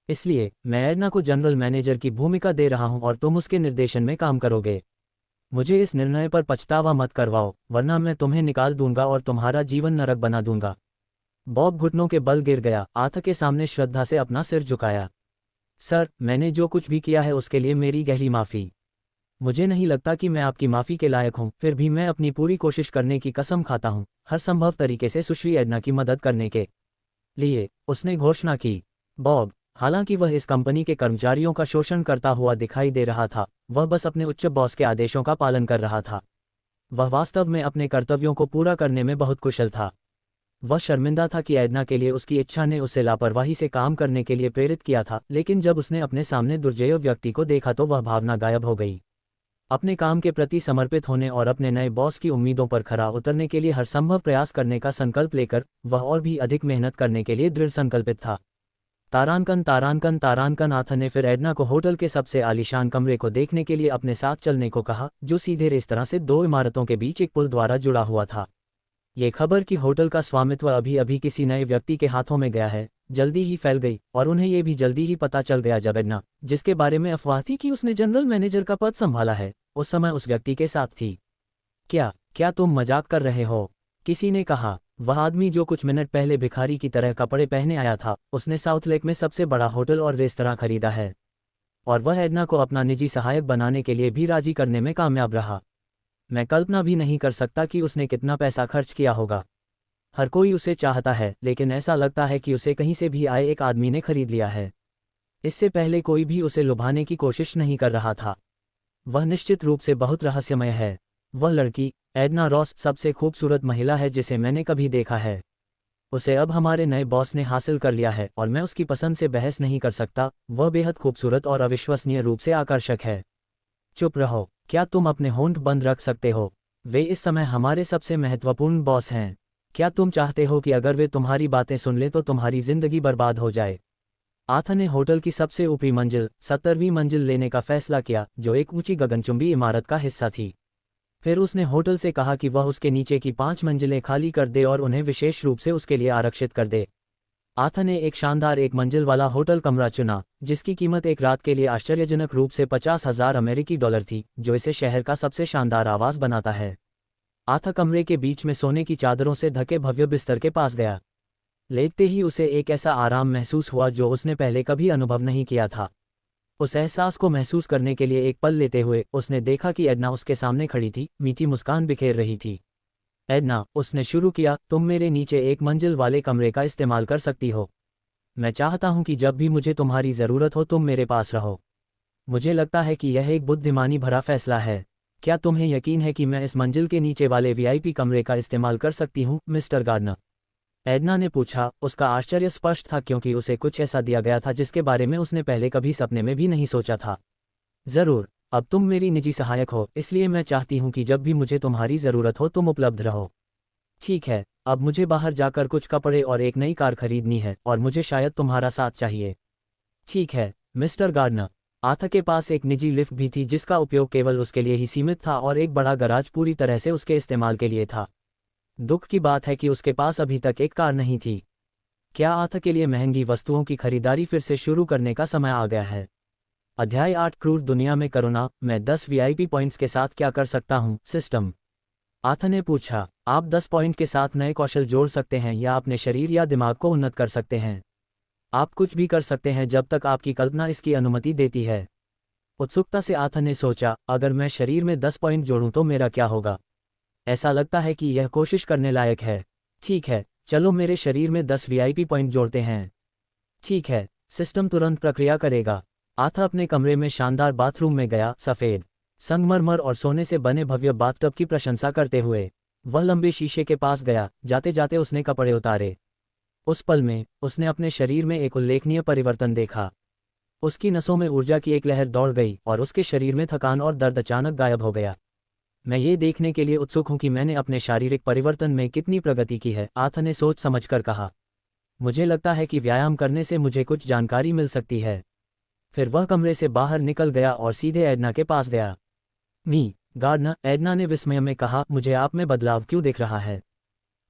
इसलिए मैं एडना को जनरल मैनेजर की भूमिका दे रहा हूं और तुम उसके निर्देशन में काम करोगे। मुझे इस निर्णय पर पछतावा मत करवाओ, वरना मैं तुम्हें निकाल दूंगा और तुम्हारा जीवन नरक बना दूंगा। बॉब घुटनों के बल गिर गया, आर्थर के सामने श्रद्धा से अपना सिर झुकाया। सर, मैंने जो कुछ भी किया है उसके लिए मेरी गहरी माफ़ी। मुझे नहीं लगता कि मैं आपकी माफ़ी के लायक हूं, फिर भी मैं अपनी पूरी कोशिश करने की कसम खाता हूं, हर संभव तरीके से सुश्री एडना की मदद करने के लिए, उसने घोषणा की। बॉब, हालांकि वह इस कंपनी के कर्मचारियों का शोषण करता हुआ दिखाई दे रहा था, वह बस अपने उच्च बॉस के आदेशों का पालन कर रहा था। वह वास्तव में अपने कर्तव्यों को पूरा करने में बहुत कुशल था। वह शर्मिंदा था कि एडना के लिए उसकी इच्छा ने उसे लापरवाही से काम करने के लिए प्रेरित किया था, लेकिन जब उसने अपने सामने दुर्जय व्यक्ति को देखा तो वह भावना गायब हो गई। अपने काम के प्रति समर्पित होने और अपने नए बॉस की उम्मीदों पर खरा उतरने के लिए हर संभव प्रयास करने का संकल्प लेकर वह और भी अधिक मेहनत करने के लिए दृढ़ संकल्पित था। तारांकन तारांकन तारांकन। आर्थर ने फिर एडना को होटल के सबसे आलीशान कमरे को देखने के लिए अपने साथ चलने को कहा, जो सीधे रेस्तरां से 2 इमारतों के बीच एक पुल द्वारा जुड़ा हुआ था। ये खबर कि होटल का स्वामित्व अभी अभी किसी नए व्यक्ति के हाथों में गया है, जल्दी ही फैल गई और उन्हें यह भी जल्दी ही पता चल गया जब एडना, जिसके बारे में अफवाह थी कि उसने जनरल मैनेजर का पद संभाला है, उस समय उस व्यक्ति के साथ थी। क्या तुम मजाक कर रहे हो? किसी ने कहा। वह आदमी जो कुछ मिनट पहले भिखारी की तरह कपड़े पहने आया था, उसने साउथ लेक में सबसे बड़ा होटल और रेस्तरां खरीदा है। और वह एडना को अपना निजी सहायक बनाने के लिए भी राजी करने में कामयाब रहा। मैं कल्पना भी नहीं कर सकता कि उसने कितना पैसा खर्च किया होगा। हर कोई उसे चाहता है, लेकिन ऐसा लगता है कि उसे कहीं से भी आए एक आदमी ने खरीद लिया है। इससे पहले कोई भी उसे लुभाने की कोशिश नहीं कर रहा था। वह निश्चित रूप से बहुत रहस्यमय है। वह लड़की, एडना रॉस, सबसे खूबसूरत महिला है जिसे मैंने कभी देखा है। उसे अब हमारे नए बॉस ने हासिल कर लिया है और मैं उसकी पसंद से बहस नहीं कर सकता। वह बेहद खूबसूरत और अविश्वसनीय रूप से आकर्षक है। चुप रहो। क्या तुम अपने होंठ बंद रख सकते हो? वे इस समय हमारे सबसे महत्वपूर्ण बॉस हैं। क्या तुम चाहते हो कि अगर वे तुम्हारी बातें सुन लें तो तुम्हारी जिंदगी बर्बाद हो जाए? आर्थर ने होटल की सबसे ऊपरी मंजिल, 70वीं मंजिल लेने का फैसला किया, जो एक ऊंची गगनचुंबी इमारत का हिस्सा थी। फिर उसने होटल से कहा कि वह उसके नीचे की 5 मंजिलें खाली कर दे और उन्हें विशेष रूप से उसके लिए आरक्षित कर दे। आर्थर ने एक शानदार 1 मंजिल वाला होटल कमरा चुना, जिसकी कीमत एक रात के लिए आश्चर्यजनक रूप से 50,000 अमेरिकी डॉलर थी, जो इसे शहर का सबसे शानदार आवास बनाता है। आर्थर कमरे के बीच में सोने की चादरों से ढके भव्य बिस्तर के पास गया। लेटते ही उसे एक ऐसा आराम महसूस हुआ जो उसने पहले कभी अनुभव नहीं किया था। उस एहसास को महसूस करने के लिए एक पल लेते हुए उसने देखा कि एडना उसके सामने खड़ी थी, मीठी मुस्कान बिखेर रही थी। एडना, उसने शुरू किया, तुम मेरे नीचे 1 मंजिल वाले कमरे का इस्तेमाल कर सकती हो। मैं चाहता हूं कि जब भी मुझे तुम्हारी ज़रूरत हो तुम मेरे पास रहो। मुझे लगता है कि यह एक बुद्धिमानी भरा फैसला है। क्या तुम्हें यकीन है कि मैं इस मंजिल के नीचे वाले वीआईपी कमरे का इस्तेमाल कर सकती हूं, मिस्टर गार्डनर? एडना ने पूछा। उसका आश्चर्य स्पष्ट था क्योंकि उसे कुछ ऐसा दिया गया था जिसके बारे में उसने पहले कभी सपने में भी नहीं सोचा था। ज़रूर, अब तुम मेरी निजी सहायक हो, इसलिए मैं चाहती हूँ कि जब भी मुझे तुम्हारी ज़रूरत हो तुम उपलब्ध रहो। ठीक है, अब मुझे बाहर जाकर कुछ कपड़े और एक नई कार खरीदनी है और मुझे शायद तुम्हारा साथ चाहिए। ठीक है, मिस्टर गार्डनर। आर्थर के पास एक निजी लिफ्ट भी थी जिसका उपयोग केवल उसके लिए ही सीमित था और एक बड़ा गराज पूरी तरह से उसके इस्तेमाल के लिए था। दुख की बात है कि उसके पास अभी तक एक कार नहीं थी। क्या आर्थर के लिए महंगी वस्तुओं की खरीदारी फिर से शुरू करने का समय आ गया है? अध्याय 8 क्रूर दुनिया में करुणा। मैं 10 वीआईपी पॉइंट्स के साथ क्या कर सकता हूँ सिस्टम? आथ ने पूछा। आप 10 पॉइंट के साथ नए कौशल जोड़ सकते हैं या अपने शरीर या दिमाग को उन्नत कर सकते हैं। आप कुछ भी कर सकते हैं जब तक आपकी कल्पना इसकी अनुमति देती है। उत्सुकता से आथ ने सोचा, अगर मैं शरीर में 10 पॉइंट जोड़ूं तो मेरा क्या होगा? ऐसा लगता है कि यह कोशिश करने लायक है। ठीक है, चलो मेरे शरीर में 10 वीआईपी पॉइंट जोड़ते हैं। ठीक है, सिस्टम तुरंत प्रक्रिया करेगा। आथ अपने कमरे में शानदार बाथरूम में गया, सफ़ेद संगमरमर और सोने से बने भव्य बाथटब की प्रशंसा करते हुए। वह लंबे शीशे के पास गया, जाते जाते उसने कपड़े उतारे। उस पल में उसने अपने शरीर में एक उल्लेखनीय परिवर्तन देखा। उसकी नसों में ऊर्जा की एक लहर दौड़ गई और उसके शरीर में थकान और दर्द अचानक गायब हो गया। मैं ये देखने के लिए उत्सुक हूं कि मैंने अपने शारीरिक परिवर्तन में कितनी प्रगति की है, आथ ने सोच समझकर कहा। मुझे लगता है कि व्यायाम करने से मुझे कुछ जानकारी मिल सकती है। फिर वह कमरे से बाहर निकल गया और सीधे एडना के पास गया। मी गार्डनर, एडना ने विस्मय में कहा, मुझे आप में बदलाव क्यों दिख रहा है?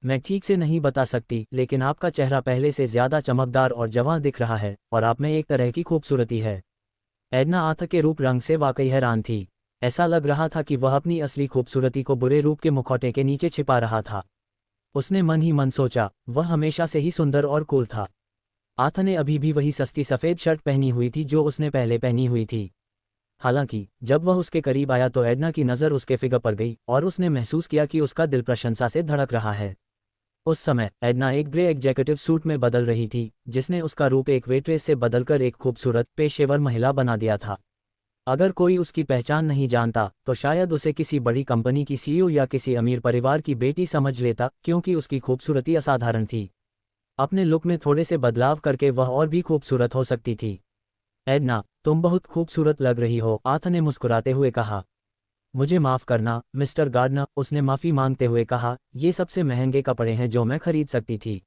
मैं ठीक से नहीं बता सकती, लेकिन आपका चेहरा पहले से ज़्यादा चमकदार और जवां दिख रहा है और आप में एक तरह की खूबसूरती है। एडना आथ के रूप रंग से वाकई हैरान थी। ऐसा लग रहा था कि वह अपनी असली खूबसूरती को बुरे रूप के मुखौटे के नीचे छिपा रहा था। उसने मन ही मन सोचा, वह हमेशा से ही सुंदर और कूल था। आथ ने अभी भी वही सस्ती सफ़ेद शर्ट पहनी हुई थी जो उसने पहले पहनी हुई थी। हालांकि जब वह उसके करीब आया तो एडना की नज़र उसके फिगर पर गई और उसने महसूस किया कि उसका दिल प्रशंसा से धड़क रहा है। उस समय एडना एक ग्रे एग्जीक्यूटिव सूट में बदल रही थी, जिसने उसका रूप एक वेट्रेस से बदलकर एक खूबसूरत पेशेवर महिला बना दिया था। अगर कोई उसकी पहचान नहीं जानता तो शायद उसे किसी बड़ी कंपनी की सीईओ या किसी अमीर परिवार की बेटी समझ लेता, क्योंकि उसकी खूबसूरती असाधारण थी। अपने लुक में थोड़े से बदलाव करके वह और भी खूबसूरत हो सकती थी। एडना, तुम बहुत खूबसूरत लग रही हो, आथ ने मुस्कुराते हुए कहा। मुझे माफ़ करना मिस्टर गार्डनर, उसने माफ़ी मांगते हुए कहा, ये सबसे महंगे कपड़े हैं जो मैं खरीद सकती थी।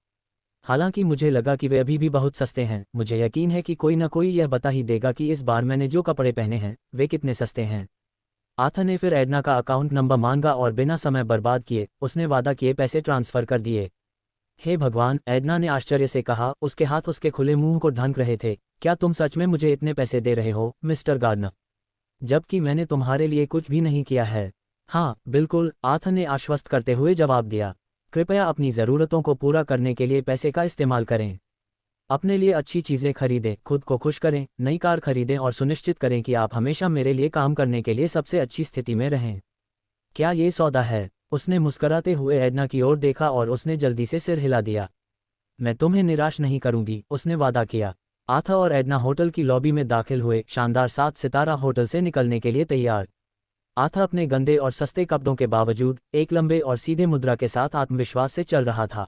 हालांकि मुझे लगा कि वे अभी भी बहुत सस्ते हैं। मुझे यकीन है कि कोई न कोई यह बता ही देगा कि इस बार मैंने जो कपड़े पहने हैं वे कितने सस्ते हैं। आथ ने फिर एडना का अकाउंट नंबर मांगा और बिना समय बर्बाद किए उसने वादा किए पैसे ट्रांसफ़र कर दिए। हे भगवान, एडना ने आश्चर्य से कहा, उसके हाथ उसके खुले मुंह को ढंक रहे थे। क्या तुम सच में मुझे इतने पैसे दे रहे हो मिस्टर गार्डनर, जबकि मैंने तुम्हारे लिए कुछ भी नहीं किया है? हाँ बिल्कुल, आथ ने आश्वस्त करते हुए जवाब दिया। कृपया अपनी ज़रूरतों को पूरा करने के लिए पैसे का इस्तेमाल करें। अपने लिए अच्छी चीज़ें खरीदें, खुद को खुश करें, नई कार खरीदें और सुनिश्चित करें कि आप हमेशा मेरे लिए काम करने के लिए सबसे अच्छी स्थिति में रहें। क्या ये सौदा है? उसने मुस्कराते हुए एडना की ओर देखा और उसने जल्दी से सिर हिला दिया। मैं तुम्हें निराश नहीं करूंगी, उसने वादा किया। आथ और एडना होटल की लॉबी में दाखिल हुए, शानदार 7 सितारा होटल से निकलने के लिए तैयार। आथ अपने गंदे और सस्ते कपड़ों के बावजूद एक लंबे और सीधे मुद्रा के साथ आत्मविश्वास से चल रहा था।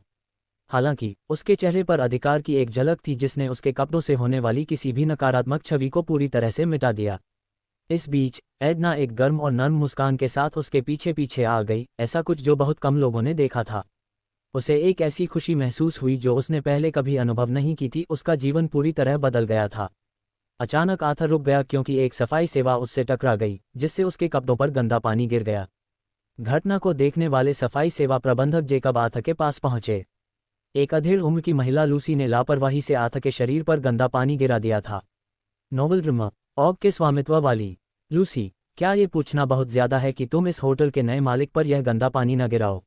हालांकि उसके चेहरे पर अधिकार की एक झलक थी जिसने उसके कपड़ों से होने वाली किसी भी नकारात्मक छवि को पूरी तरह से मिटा दिया। इस बीच एडना एक गर्म और नर्म मुस्कान के साथ उसके पीछे पीछे आ गई, ऐसा कुछ जो बहुत कम लोगों ने देखा था। उसे एक ऐसी खुशी महसूस हुई जो उसने पहले कभी अनुभव नहीं की थी। उसका जीवन पूरी तरह बदल गया था। अचानक आथ रुक गया क्योंकि एक सफाई सेवा उससे टकरा गई, जिससे उसके कपड़ों पर गंदा पानी गिर गया। घटना को देखने वाले सफाई सेवा प्रबंधक जेकब आथ के पास पहुंचे। एक अधेड़ उम्र की महिला लूसी ने लापरवाही से आथ के शरीर पर गंदा पानी गिरा दिया था। नोबल ड्रम ऑग के स्वामित्व वाली लूसी, क्या ये पूछना बहुत ज्यादा है कि तुम इस होटल के नए मालिक पर यह गंदा पानी न गिराओ?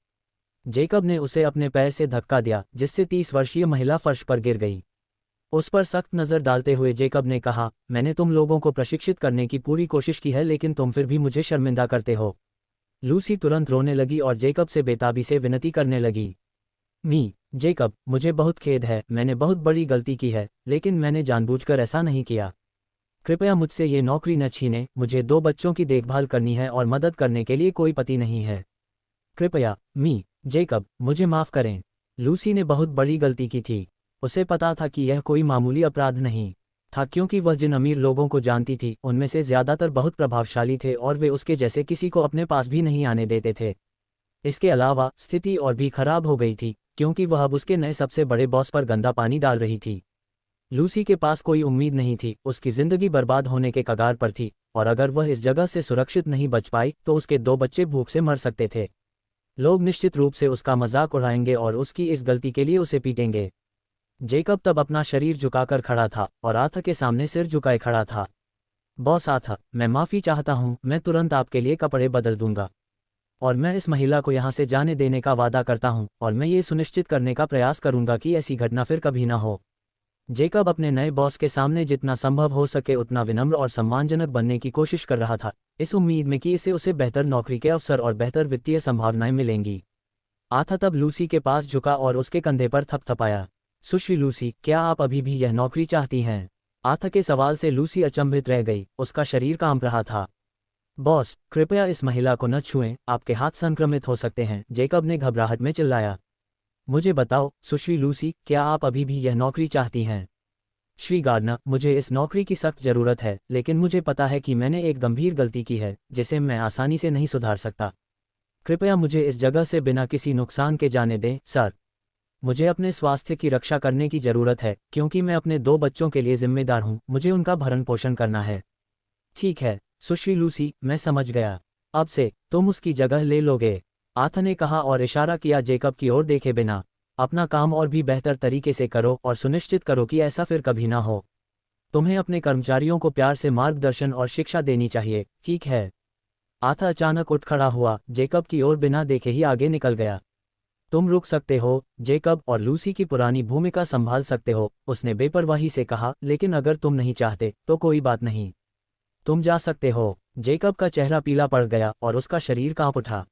जेकब ने उसे अपने पैर से धक्का दिया, जिससे 30 वर्षीय महिला फर्श पर गिर गई। उस पर सख्त नज़र डालते हुए जेकब ने कहा, मैंने तुम लोगों को प्रशिक्षित करने की पूरी कोशिश की है, लेकिन तुम फिर भी मुझे शर्मिंदा करते हो। लूसी तुरंत रोने लगी और जेकब से बेताबी से विनती करने लगी। जेकब, मुझे बहुत खेद है, मैंने बहुत बड़ी गलती की है, लेकिन मैंने जानबूझकर ऐसा नहीं किया। कृपया मुझसे ये नौकरी न छीनें। मुझे 2 बच्चों की देखभाल करनी है और मदद करने के लिए कोई पति नहीं है। कृपया जेकब, मुझे माफ़ करें। लूसी ने बहुत बड़ी गलती की थी। उसे पता था कि यह कोई मामूली अपराध नहीं था, क्योंकि वह जिन अमीर लोगों को जानती थी उनमें से ज़्यादातर बहुत प्रभावशाली थे और वे उसके जैसे किसी को अपने पास भी नहीं आने देते थे। इसके अलावा स्थिति और भी खराब हो गई थी, क्योंकि वह अब उसके नए सबसे बड़े बॉस पर गंदा पानी डाल रही थी। लूसी के पास कोई उम्मीद नहीं थी, उसकी ज़िंदगी बर्बाद होने के कगार पर थी, और अगर वह इस जगह से सुरक्षित नहीं बच पाई तो उसके 2 बच्चे भूख से मर सकते थे। लोग निश्चित रूप से उसका मजाक उड़ाएंगे और उसकी इस गलती के लिए उसे पीटेंगे। जेकब तब अपना शरीर झुकाकर खड़ा था और आथ के सामने सिर झुकाए खड़ा था। बॉस आथा, मैं माफ़ी चाहता हूँ, मैं तुरंत आपके लिए कपड़े बदल दूंगा। और मैं इस महिला को यहाँ से जाने देने का वादा करता हूँ और मैं ये सुनिश्चित करने का प्रयास करूंगा कि ऐसी घटना फिर कभी ना हो। जेकब अपने नए बॉस के सामने जितना संभव हो सके उतना विनम्र और सम्मानजनक बनने की कोशिश कर रहा था, इस उम्मीद में कि इसे उसे बेहतर नौकरी के अवसर और बेहतर वित्तीय संभावनाएं मिलेंगी। आथा तब लूसी के पास झुका और उसके कंधे पर थपथपाया। सुश्री लूसी, क्या आप अभी भी यह नौकरी चाहती हैं? आथा के सवाल से लूसी अचंभित रह गई, उसका शरीर कांप रहा था। बॉस, कृपया इस महिला को न छुएं, आपके हाथ संक्रमित हो सकते हैं, जेकब ने घबराहट में चिल्लाया। मुझे बताओ सुश्री लूसी, क्या आप अभी भी यह नौकरी चाहती हैं? श्री गार्डनर, मुझे इस नौकरी की सख्त जरूरत है, लेकिन मुझे पता है कि मैंने एक गंभीर गलती की है जिसे मैं आसानी से नहीं सुधार सकता। कृपया मुझे इस जगह से बिना किसी नुकसान के जाने दें, सर। मुझे अपने स्वास्थ्य की रक्षा करने की जरूरत है, क्योंकि मैं अपने 2 बच्चों के लिए जिम्मेदार हूँ, मुझे उनका भरण पोषण करना है। ठीक है सुश्री लूसी, मैं समझ गया। अब से तुम उसकी जगह ले लोगे, आथा ने कहा और इशारा किया जेकब की ओर देखे बिना। अपना काम और भी बेहतर तरीके से करो और सुनिश्चित करो कि ऐसा फिर कभी ना हो। तुम्हें अपने कर्मचारियों को प्यार से मार्गदर्शन और शिक्षा देनी चाहिए, ठीक है? आथा अचानक उठ खड़ा हुआ, जेकब की ओर बिना देखे ही आगे निकल गया। तुम रुक सकते हो, जेकब, और लूसी की पुरानी भूमिका संभाल सकते हो, उसने बेपरवाही से कहा, लेकिन अगर तुम नहीं चाहते तो कोई बात नहीं, तुम जा सकते हो। जेकब का चेहरा पीला पड़ गया और उसका शरीर कांप उठा।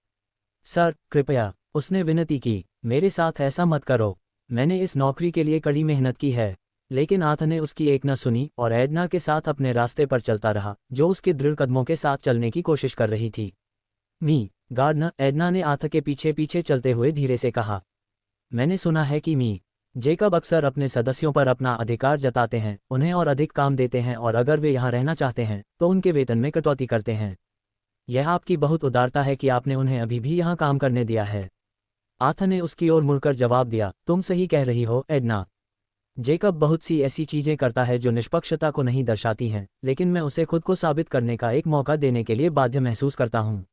सर, कृपया, उसने विनती की, मेरे साथ ऐसा मत करो। मैंने इस नौकरी के लिए कड़ी मेहनत की है। लेकिन आथा ने उसकी एक न सुनी और एडना के साथ अपने रास्ते पर चलता रहा, जो उसके दृढ़ कदमों के साथ चलने की कोशिश कर रही थी। मी गार्डनर, एडना ने आथा के पीछे पीछे चलते हुए धीरे से कहा। मैंने सुना है कि मी जेकब अक्सर अपने सदस्यों पर अपना अधिकार जताते हैं, उन्हें और अधिक काम देते हैं और अगर वे यहाँ रहना चाहते हैं तो उनके वेतन में कटौती करते हैं। यह आपकी बहुत उदारता है कि आपने उन्हें अभी भी यहाँ काम करने दिया है। आथा ने उसकी ओर मुड़कर जवाब दिया, तुम सही कह रही हो एडना। जेकब बहुत सी ऐसी चीजें करता है जो निष्पक्षता को नहीं दर्शाती हैं, लेकिन मैं उसे खुद को साबित करने का एक मौका देने के लिए बाध्य महसूस करता हूँ।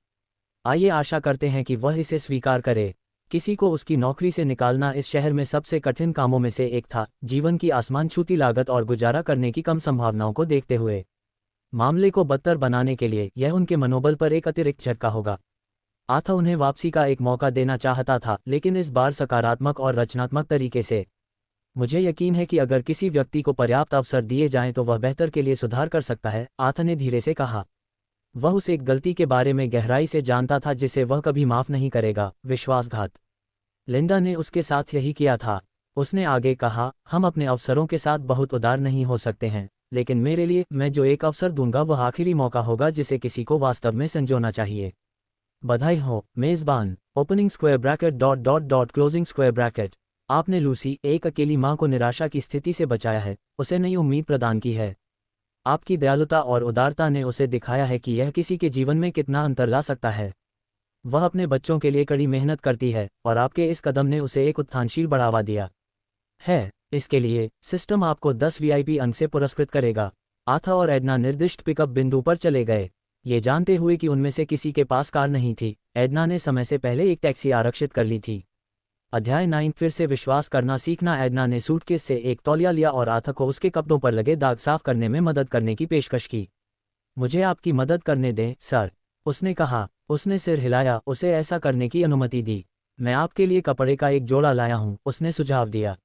आइए आशा करते हैं कि वह इसे स्वीकार करे। किसी को उसकी नौकरी से निकालना इस शहर में सबसे कठिन कामों में से एक था, जीवन की आसमान छूती लागत और गुजारा करने की कम संभावनाओं को देखते हुए। मामले को बदतर बनाने के लिए यह उनके मनोबल पर एक अतिरिक्त झटका होगा। आथा उन्हें वापसी का एक मौका देना चाहता था, लेकिन इस बार सकारात्मक और रचनात्मक तरीके से। मुझे यकीन है कि अगर किसी व्यक्ति को पर्याप्त अवसर दिए जाएं तो वह बेहतर के लिए सुधार कर सकता है, आथा ने धीरे से कहा। वह उस एक गलती के बारे में गहराई से जानता था जिसे वह कभी माफ नहीं करेगा, विश्वासघात। लिंडा ने उसके साथ यही किया था। उसने आगे कहा, हम अपने अवसरों के साथ बहुत उदार नहीं हो सकते हैं, लेकिन मेरे लिए मैं जो एक अवसर दूंगा वह आखिरी मौका होगा जिसे किसी को वास्तव में संजोना चाहिए। बधाई हो मेजबान। Opening square bracket dot dot dot closing square bracket. आपने लूसी, एक अकेली मां को निराशा की स्थिति से बचाया है, उसे नई उम्मीद प्रदान की है। आपकी दयालुता और उदारता ने उसे दिखाया है कि यह किसी के जीवन में कितना अंतर ला सकता है। वह अपने बच्चों के लिए कड़ी मेहनत करती है और आपके इस कदम ने उसे एक उत्थानशील बढ़ावा दिया है। इसके लिए सिस्टम आपको 10 वीआईपी अंक से पुरस्कृत करेगा। आथा और एडना निर्दिष्ट पिकअप बिंदु पर चले गए, ये जानते हुए कि उनमें से किसी के पास कार नहीं थी। एडना ने समय से पहले एक टैक्सी आरक्षित कर ली थी। अध्याय 9, फिर से विश्वास करना सीखना। एडना ने सूटकेस से एक तौलिया लिया और आथा को उसके कपड़ों पर लगे दाग साफ करने में मदद करने की पेशकश की। मुझे आपकी मदद करने दें, सर, उसने कहा। उसने सिर हिलाया, उसे ऐसा करने की अनुमति दी। मैं आपके लिए कपड़े का एक जोड़ा लाया हूं, उसने सुझाव दिया।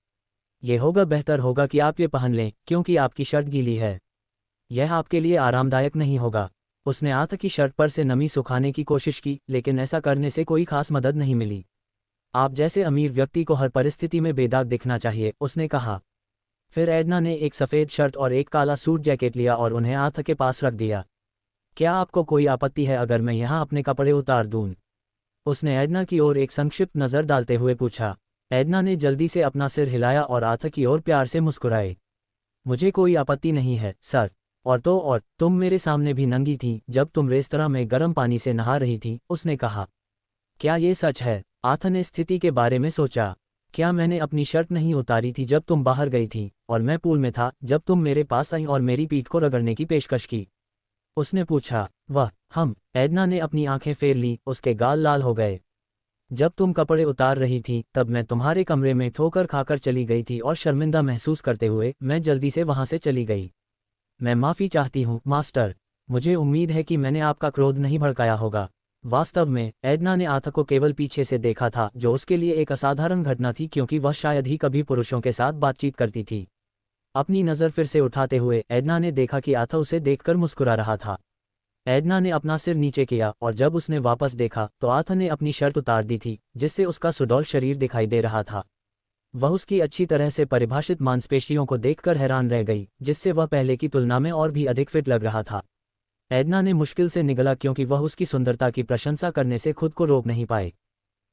यह होगा बेहतर होगा कि आप ये पहन लें, क्योंकि आपकी शर्ट गीली है। यह आपके लिए आरामदायक नहीं होगा। उसने आथा की शर्ट पर से नमी सुखाने की कोशिश की, लेकिन ऐसा करने से कोई खास मदद नहीं मिली। आप जैसे अमीर व्यक्ति को हर परिस्थिति में बेदाग दिखना चाहिए, उसने कहा। फिर एडना ने एक सफ़ेद शर्ट और एक काला सूट जैकेट लिया और उन्हें आथा के पास रख दिया। क्या आपको कोई आपत्ति है अगर मैं यहाँ अपने कपड़े उतार दूं? उसने एडना की ओर एक संक्षिप्त नज़र डालते हुए पूछा। एडना ने जल्दी से अपना सिर हिलाया और आथा की ओर प्यार से मुस्कुराए। मुझे कोई आपत्ति नहीं है, सर। और तुम मेरे सामने भी नंगी थी जब तुम रेस्तरां में गर्म पानी से नहा रही थी, उसने कहा। क्या ये सच है? आथा ने स्थिति के बारे में सोचा। क्या मैंने अपनी शर्ट नहीं उतारी थी जब तुम बाहर गई थी, और मैं पूल में था जब तुम मेरे पास आई और मेरी पीठ को रगड़ने की पेशकश की? उसने पूछा। एडना ने अपनी आंखें फेर ली, उसके गाल लाल हो गए। जब तुम कपड़े उतार रही थी तब मैं तुम्हारे कमरे में ठोकर खाकर चली गई थी और शर्मिंदा महसूस करते हुए मैं जल्दी से वहां से चली गई। मैं माफ़ी चाहती हूँ, मास्टर। मुझे उम्मीद है कि मैंने आपका क्रोध नहीं भड़काया होगा। वास्तव में एडना ने आथा को केवल पीछे से देखा था, जो उसके लिए एक असाधारण घटना थी क्योंकि वह शायद ही कभी पुरुषों के साथ बातचीत करती थी। अपनी नज़र फिर से उठाते हुए एडना ने देखा कि आथा उसे देखकर मुस्कुरा रहा था। एडना ने अपना सिर नीचे किया और जब उसने वापस देखा तो आथा ने अपनी शर्ट उतार दी थी, जिससे उसका सुडौल शरीर दिखाई दे रहा था। वह उसकी अच्छी तरह से परिभाषित मांसपेशियों को देखकर हैरान रह गई, जिससे वह पहले की तुलना में और भी अधिक फिट लग रहा था। एडना ने मुश्किल से निगला क्योंकि वह उसकी सुंदरता की प्रशंसा करने से खुद को रोक नहीं पाए।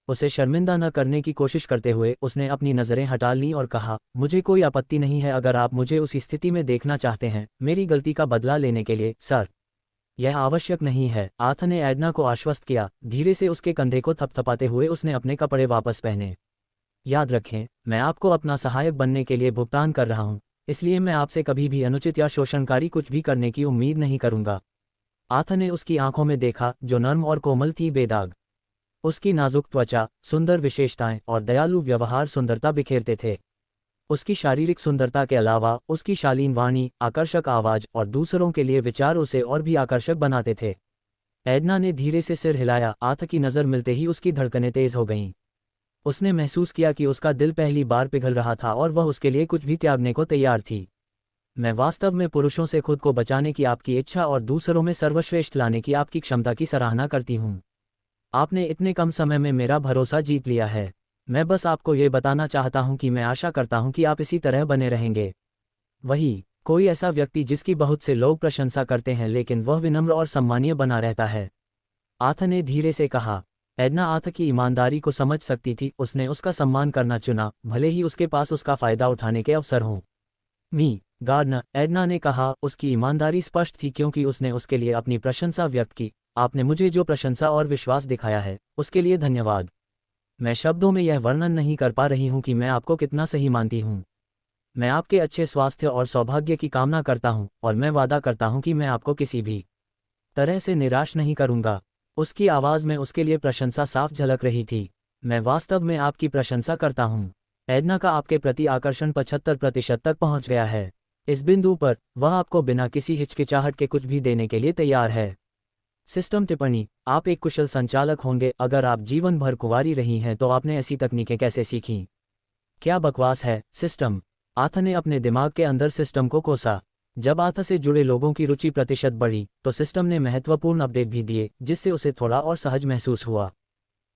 उसे शर्मिंदा न करने की कोशिश करते हुए उसने अपनी नज़रें हटा लीं और कहा, मुझे कोई आपत्ति नहीं है अगर आप मुझे उस स्थिति में देखना चाहते हैं, मेरी गलती का बदला लेने के लिए, सर। यह आवश्यक नहीं है, आथा ने एडना को आश्वस्त किया। धीरे से उसके कंधे को थपथपाते हुए उसने अपने कपड़े वापस पहने। याद रखें, मैं आपको अपना सहायक बनने के लिए भुगतान कर रहा हूं, इसलिए मैं आपसे कभी भी अनुचित या शोषणकारी कुछ भी करने की उम्मीद नहीं करूंगा। आथा ने उसकी आंखों में देखा, जो नर्म और कोमल थी, बेदाग। उसकी नाजुक त्वचा, सुंदर विशेषताएं और दयालु व्यवहार सुंदरता बिखेरते थे। उसकी शारीरिक सुंदरता के अलावा उसकी शालीन वाणी, आकर्षक आवाज और दूसरों के लिए विचार उसे और भी आकर्षक बनाते थे। एडना ने धीरे से सिर हिलाया। आथा की नज़र मिलते ही उसकी धड़कनें तेज हो गईं। उसने महसूस किया कि उसका दिल पहली बार पिघल रहा था और वह उसके लिए कुछ भी त्यागने को तैयार थी। मैं वास्तव में पुरुषों से खुद को बचाने की आपकी इच्छा और दूसरों में सर्वश्रेष्ठ लाने की आपकी क्षमता की सराहना करती हूँ। आपने इतने कम समय में मेरा भरोसा जीत लिया है। मैं बस आपको ये बताना चाहता हूँ कि मैं आशा करता हूँ कि आप इसी तरह बने रहेंगे। वही, कोई ऐसा व्यक्ति जिसकी बहुत से लोग प्रशंसा करते हैं लेकिन वह विनम्र और सम्मानीय बना रहता है। आथा ने धीरे से कहा। एडना आथा की ईमानदारी को समझ सकती थी। उसने उसका सम्मान करना चुना, भले ही उसके पास उसका फायदा उठाने के अवसर हों। मी गार्डनर, एडना ने कहा, उसकी ईमानदारी स्पष्ट थी क्योंकि उसने उसके लिए अपनी प्रशंसा व्यक्त की। आपने मुझे जो प्रशंसा और विश्वास दिखाया है, उसके लिए धन्यवाद। मैं शब्दों में यह वर्णन नहीं कर पा रही हूँ कि मैं आपको कितना सही मानती हूँ। मैं आपके अच्छे स्वास्थ्य और सौभाग्य की कामना करता हूँ और मैं वादा करता हूँ कि मैं आपको किसी भी तरह से निराश नहीं करूँगा। उसकी आवाज़ में उसके लिए प्रशंसा साफ झलक रही थी। मैं वास्तव में आपकी प्रशंसा करता हूँ। एडना का आपके प्रति आकर्षण 75% तक पहुँच गया है। इस बिंदु पर वह आपको बिना किसी हिचकिचाहट के कुछ भी देने के लिए तैयार है। सिस्टम टिप्पणी, आप एक कुशल संचालक होंगे। अगर आप जीवन भर कुंवारी रही हैं तो आपने ऐसी तकनीकें कैसे सीखीं? क्या बकवास है, सिस्टम। आथा ने अपने दिमाग के अंदर सिस्टम को कोसा। जब आथा से जुड़े लोगों की रुचि प्रतिशत बढ़ी तो सिस्टम ने महत्वपूर्ण अपडेट भी दिए, जिससे उसे थोड़ा और सहज महसूस हुआ।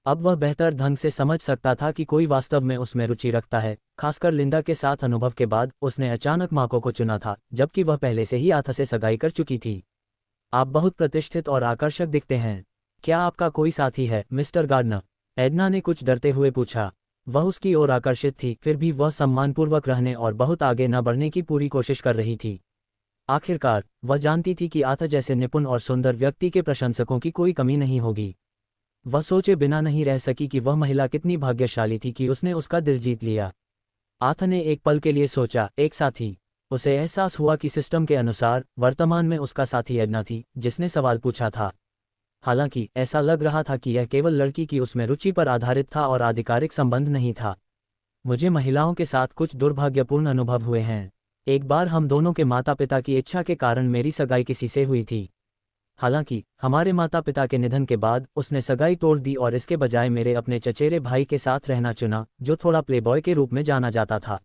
अब वह बेहतर ढंग से समझ सकता था कि कोई वास्तव में उसमें रुचि रखता है, खासकर लिंडा के साथ अनुभव के बाद। उसने अचानक माको को चुना था, जबकि वह पहले से ही आथा से सगाई कर चुकी थी। आप बहुत प्रतिष्ठित और आकर्षक दिखते हैं। क्या आपका कोई साथी है, मिस्टर गार्डनर? एडना ने कुछ डरते हुए पूछा। वह उसकी ओर आकर्षित थी, फिर भी वह सम्मानपूर्वक रहने और बहुत आगे न बढ़ने की पूरी कोशिश कर रही थी। आखिरकार वह जानती थी कि आथा जैसे निपुण और सुंदर व्यक्ति के प्रशंसकों की कोई कमी नहीं होगी। वह सोचे बिना नहीं रह सकी कि वह महिला कितनी भाग्यशाली थी कि उसने उसका दिल जीत लिया। आथा ने एक पल के लिए सोचा, एक साथी। उसे एहसास हुआ कि सिस्टम के अनुसार वर्तमान में उसका साथी एडना थी, जिसने सवाल पूछा था। हालांकि ऐसा लग रहा था कि यह केवल लड़की की उसमें रुचि पर आधारित था और आधिकारिक संबंध नहीं था। मुझे महिलाओं के साथ कुछ दुर्भाग्यपूर्ण अनुभव हुए हैं। एक बार हम दोनों के माता पिता की इच्छा के कारण मेरी सगाई किसी से हुई थी। हालांकि हमारे माता पिता के निधन के बाद उसने सगाई तोड़ दी और इसके बजाय मेरे अपने चचेरे भाई के साथ रहना चुना, जो थोड़ा प्लेबॉय के रूप में जाना जाता था।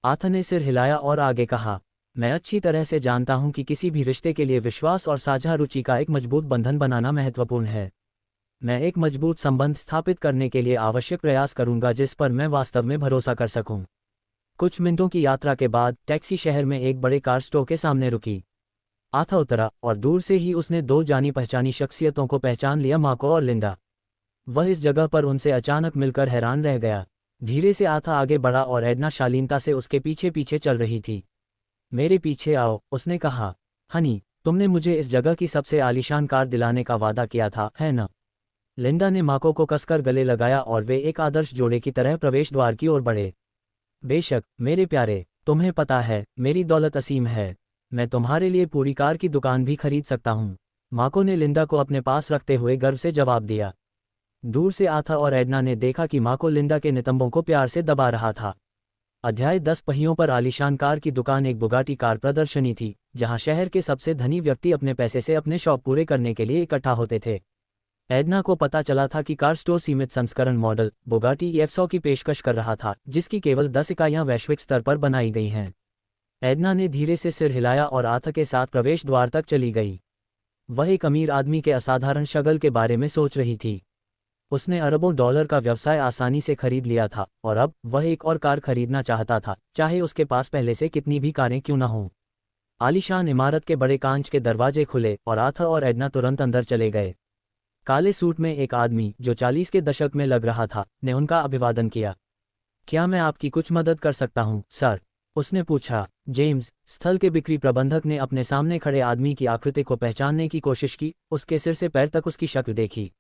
आथा ने सिर हिलाया और आगे कहा, मैं अच्छी तरह से जानता हूं कि किसी भी रिश्ते के लिए विश्वास और साझा रुचि का एक मजबूत बंधन बनाना महत्वपूर्ण है। मैं एक मजबूत संबंध स्थापित करने के लिए आवश्यक प्रयास करूंगा जिस पर मैं वास्तव में भरोसा कर सकूं। कुछ मिनटों की यात्रा के बाद टैक्सी शहर में एक बड़े कार स्टोर के सामने रुकी। आथा उतरा और दूर से ही उसने दो जानी पहचानी शख्सियतों को पहचान लिया, माको और लिंडा। वह इस जगह पर उनसे अचानक मिलकर हैरान रह गया। धीरे से आथा आगे बढ़ा और एडना शालीनता से उसके पीछे पीछे चल रही थी। मेरे पीछे आओ, उसने कहा। हनी, तुमने मुझे इस जगह की सबसे आलीशान कार दिलाने का वादा किया था, है ना? लिंडा ने माको को कसकर गले लगाया और वे एक आदर्श जोड़े की तरह प्रवेश द्वार की ओर बढ़े। बेशक मेरे प्यारे, तुम्हें पता है मेरी दौलत असीम है। मैं तुम्हारे लिए पूरी कार की दुकान भी खरीद सकता हूँ। माको ने लिंडा को अपने पास रखते हुए गर्व से जवाब दिया। दूर से आथा और एडना ने देखा कि माको लिंडा के नितंबों को प्यार से दबा रहा था। अध्याय 10 पहियों पर आलीशान कार की दुकान एक बुगाटी कार प्रदर्शनी थी, जहां शहर के सबसे धनी व्यक्ति अपने पैसे से अपने शौक पूरे करने के लिए इकट्ठा होते थे। एडना को पता चला था कि कार स्टोर सीमित संस्करण मॉडल बुगाटी F100 की पेशकश कर रहा था, जिसकी केवल 10 इकाइयां वैश्विक स्तर पर बनाई गई हैं। एडना ने धीरे से सिर हिलाया और आथ के साथ प्रवेश द्वार तक चली गई। वह एक अमीर आदमी के असाधारण शगल के बारे में सोच रही थी। उसने अरबों डॉलर का व्यवसाय आसानी से खरीद लिया था और अब वह एक और कार खरीदना चाहता था, चाहे उसके पास पहले से कितनी भी कारें क्यों न हों। आलीशान इमारत के बड़े कांच के दरवाजे खुले और आथ और एडना तुरंत अंदर चले गए। काले सूट में एक आदमी, जो 40 के दशक में लग रहा था, ने उनका अभिवादन किया। क्या मैं आपकी कुछ मदद कर सकता हूं, सर? उसने पूछा। जेम्स, स्थल के बिक्री प्रबंधक ने अपने सामने खड़े आदमी की आकृति को पहचानने की कोशिश की। उसके सिर से पैर तक उसकी शक्ल देखी।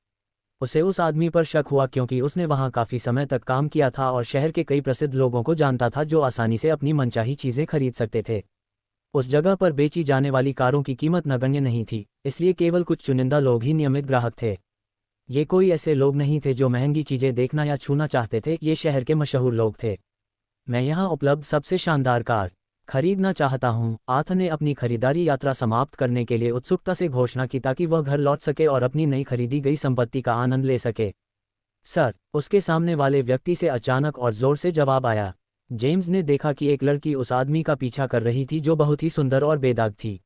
उसे उस आदमी पर शक हुआ क्योंकि उसने वहां काफी समय तक काम किया था और शहर के कई प्रसिद्ध लोगों को जानता था जो आसानी से अपनी मनचाही चीजें खरीद सकते थे। उस जगह पर बेची जाने वाली कारों की कीमत नगण्य नहीं थी, इसलिए केवल कुछ चुनिंदा लोग ही नियमित ग्राहक थे। ये कोई ऐसे लोग नहीं थे जो महंगी चीजें देखना या छूना चाहते थे, ये शहर के मशहूर लोग थे। मैं यहाँ उपलब्ध सबसे शानदार कार खरीदना चाहता हूँ, आथ ने अपनी खरीदारी यात्रा समाप्त करने के लिए उत्सुकता से घोषणा की ताकि वह घर लौट सके और अपनी नई खरीदी गई संपत्ति का आनंद ले सके। सर, उसके सामने वाले व्यक्ति से अचानक और जोर से जवाब आया। जेम्स ने देखा कि एक लड़की उस आदमी का पीछा कर रही थी जो बहुत ही सुंदर और बेदाग थी।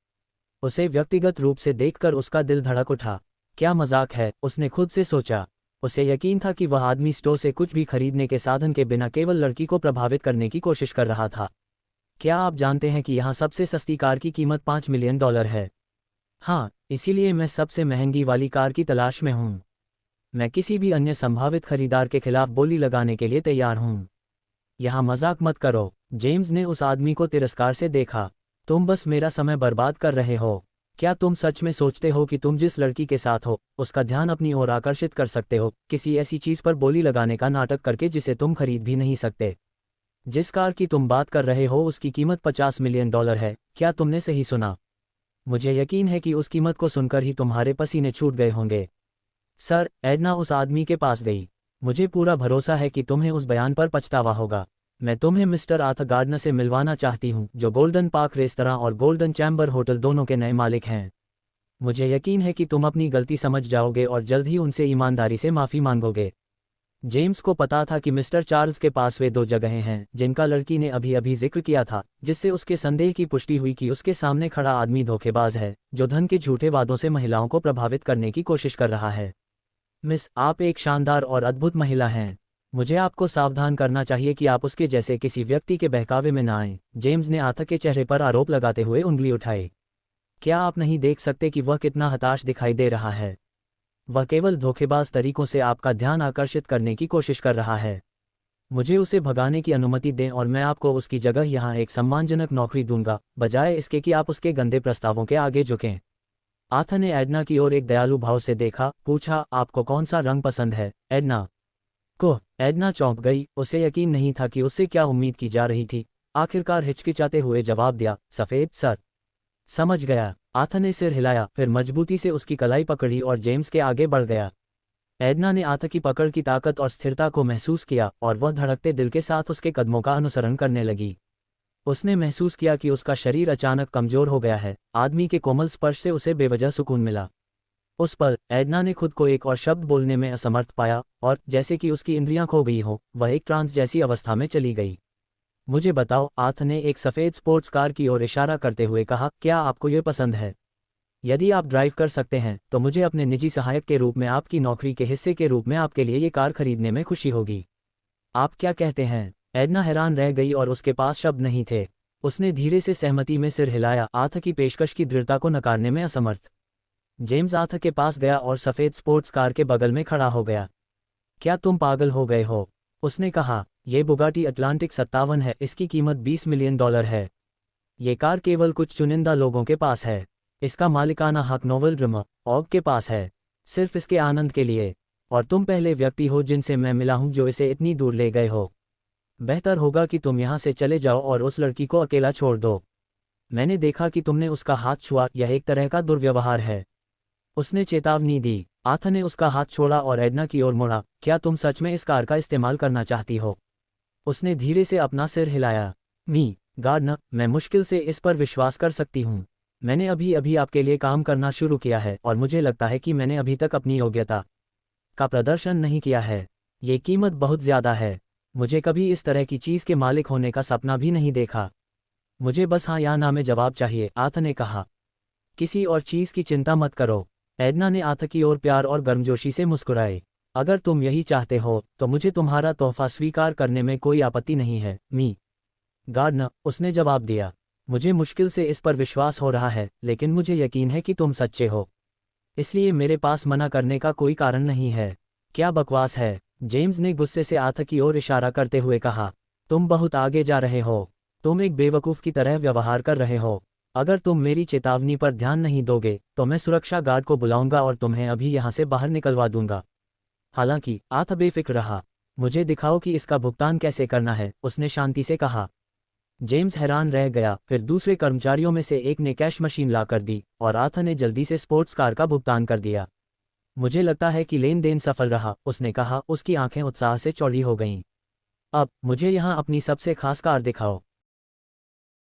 उसे व्यक्तिगत रूप से देखकर उसका दिल धड़क उठा। क्या मजाक है, उसने खुद से सोचा। उसे यकीन था कि वह आदमी स्टोर से कुछ भी खरीदने के साधन के बिना केवल लड़की को प्रभावित करने की कोशिश कर रहा था। क्या आप जानते हैं कि यहाँ सबसे सस्ती कार की कीमत $5 मिलियन है? हाँ, इसीलिए मैं सबसे महंगी वाली कार की तलाश में हूँ। मैं किसी भी अन्य संभावित खरीदार के खिलाफ बोली लगाने के लिए तैयार हूँ। यहाँ मजाक मत करो। जेम्स ने उस आदमी को तिरस्कार से देखा। तुम बस मेरा समय बर्बाद कर रहे हो। क्या तुम सच में सोचते हो कि तुम जिस लड़की के साथ हो उसका ध्यान अपनी ओर आकर्षित कर सकते हो, किसी ऐसी चीज पर बोली लगाने का नाटक करके जिसे तुम खरीद भी नहीं सकते? जिस कार की तुम बात कर रहे हो उसकी कीमत $50 मिलियन है। क्या तुमने सही सुना? मुझे यकीन है कि उस कीमत को सुनकर ही तुम्हारे पसीने छूट गए होंगे। सर, एडना उस आदमी के पास गई। मुझे पूरा भरोसा है कि तुम्हें उस बयान पर पछतावा होगा। मैं तुम्हें मिस्टर आथ गार्डनर से मिलवाना चाहती हूँ, जो गोल्डन पार्क रेस्तरां और गोल्डन चैम्बर होटल दोनों के नए मालिक हैं। मुझे यकीन है कि तुम अपनी गलती समझ जाओगे और जल्द ही उनसे ईमानदारी से माफ़ी मांगोगे। जेम्स को पता था कि मिस्टर चार्ल्स के पास वे 2 जगहें हैं जिनका लड़की ने अभी अभी जिक्र किया था, जिससे उसके संदेह की पुष्टि हुई कि उसके सामने खड़ा आदमी धोखेबाज है, जो धन के झूठे वादों से महिलाओं को प्रभावित करने की कोशिश कर रहा है। मिस, आप एक शानदार और अद्भुत महिला हैं। मुझे आपको सावधान करना चाहिए कि आप उसके जैसे किसी व्यक्ति के बहकावे में न आएं। जेम्स ने आथ के चेहरे पर आरोप लगाते हुए उंगली उठाई। क्या आप नहीं देख सकते कि वह कितना हताश दिखाई दे रहा है? वह केवल धोखेबाज तरीकों से आपका ध्यान आकर्षित करने की कोशिश कर रहा है। मुझे उसे भगाने की अनुमति दें और मैं आपको उसकी जगह यहाँ एक सम्मानजनक नौकरी दूंगा, बजाय इसके कि आप उसके गंदे प्रस्तावों के आगे झुकें। आथ ने एडना की ओर एक दयालु भाव से देखा, पूछा, आपको कौन सा रंग पसंद है, एडना? एडना चौंक गई। उसे यकीन नहीं था कि उससे क्या उम्मीद की जा रही थी। आखिरकार हिचकिचाते हुए जवाब दिया, सफ़ेद, सर। समझ गया। आथ ने सिर हिलाया, फिर मजबूती से उसकी कलाई पकड़ी और जेम्स के आगे बढ़ गया। एडना ने आथ की पकड़ की ताकत और स्थिरता को महसूस किया और वह धड़कते दिल के साथ उसके कदमों का अनुसरण करने लगी। उसने महसूस किया कि उसका शरीर अचानक कमजोर हो गया है। आदमी के कोमल स्पर्श से उसे बेवजह सुकून मिला। उस पल एडना ने खुद को एक और शब्द बोलने में असमर्थ पाया और जैसे कि उसकी इंद्रियां खो गई हो, वह एक ट्रांस जैसी अवस्था में चली गई। मुझे बताओ, आथ ने एक सफ़ेद स्पोर्ट्स कार की ओर इशारा करते हुए कहा, क्या आपको ये पसंद है? यदि आप ड्राइव कर सकते हैं तो मुझे अपने निजी सहायक के रूप में आपकी नौकरी के हिस्से के रूप में आपके लिए ये कार खरीदने में खुशी होगी। आप क्या कहते हैं? एडना हैरान रह गई और उसके पास शब्द नहीं थे। उसने धीरे से सहमति में सिर हिलाया, आथ की पेशकश की दृढ़ता को नकारने में असमर्थ। जेम्स आथ के पास गया और सफ़ेद स्पोर्ट्स कार के बगल में खड़ा हो गया। क्या तुम पागल हो गए हो? उसने कहा, यह बुगाटी अटलांटिक 57 है, इसकी कीमत $20 मिलियन है। ये कार केवल कुछ चुनिंदा लोगों के पास है। इसका मालिकाना हक नोवेल ड्रीमर ऑग के पास है, सिर्फ इसके आनंद के लिए। और तुम पहले व्यक्ति हो जिनसे मैं मिला हूं जो इसे इतनी दूर ले गए हो। बेहतर होगा कि तुम यहाँ से चले जाओ और उस लड़की को अकेला छोड़ दो। मैंने देखा कि तुमने उसका हाथ छुआ, यह एक तरह का दुर्व्यवहार है। उसने चेतावनी दी। आथ ने उसका हाथ छोड़ा और एडना की ओर मुड़ा। क्या तुम सच में इस कार का इस्तेमाल करना चाहती हो? उसने धीरे से अपना सिर हिलाया। गार्डनर, मैं मुश्किल से इस पर विश्वास कर सकती हूँ। मैंने अभी अभी आपके लिए काम करना शुरू किया है और मुझे लगता है कि मैंने अभी तक अपनी योग्यता का प्रदर्शन नहीं किया है। ये कीमत बहुत ज़्यादा है। मुझे कभी इस तरह की चीज़ के मालिक होने का सपना भी नहीं देखा। मुझे बस हाँ या ना में जवाब चाहिए, आथ ने कहा। किसी और चीज़ की चिंता मत करो। एडना ने आथ की ओर प्यार और गर्मजोशी से मुस्कुराए। अगर तुम यही चाहते हो तो मुझे तुम्हारा तोहफा स्वीकार करने में कोई आपत्ति नहीं है। गार्डनर, उसने जवाब दिया। मुझे मुश्किल से इस पर विश्वास हो रहा है, लेकिन मुझे यकीन है कि तुम सच्चे हो, इसलिए मेरे पास मना करने का कोई कारण नहीं है। क्या बकवास है, जेम्स ने गुस्से से आथ की ओर इशारा करते हुए कहा। तुम बहुत आगे जा रहे हो। तुम एक बेवकूफ़ की तरह व्यवहार कर रहे हो। अगर तुम मेरी चेतावनी पर ध्यान नहीं दोगे तो मैं सुरक्षा गार्ड को बुलाऊंगा और तुम्हें अभी यहाँ से बाहर निकलवा दूंगा। हालांकि आथ बेफिक्र रहा। मुझे दिखाओ कि इसका भुगतान कैसे करना है, उसने शांति से कहा। जेम्स हैरान रह गया। फिर दूसरे कर्मचारियों में से एक ने कैश मशीन ला कर दी और आथ ने जल्दी से स्पोर्ट्स कार का भुगतान कर दिया। मुझे लगता है कि लेन देन सफल रहा, उसने कहा। उसकी आंखें उत्साह से चौड़ी हो गईं। अब मुझे यहाँ अपनी सबसे खास कार दिखाओ।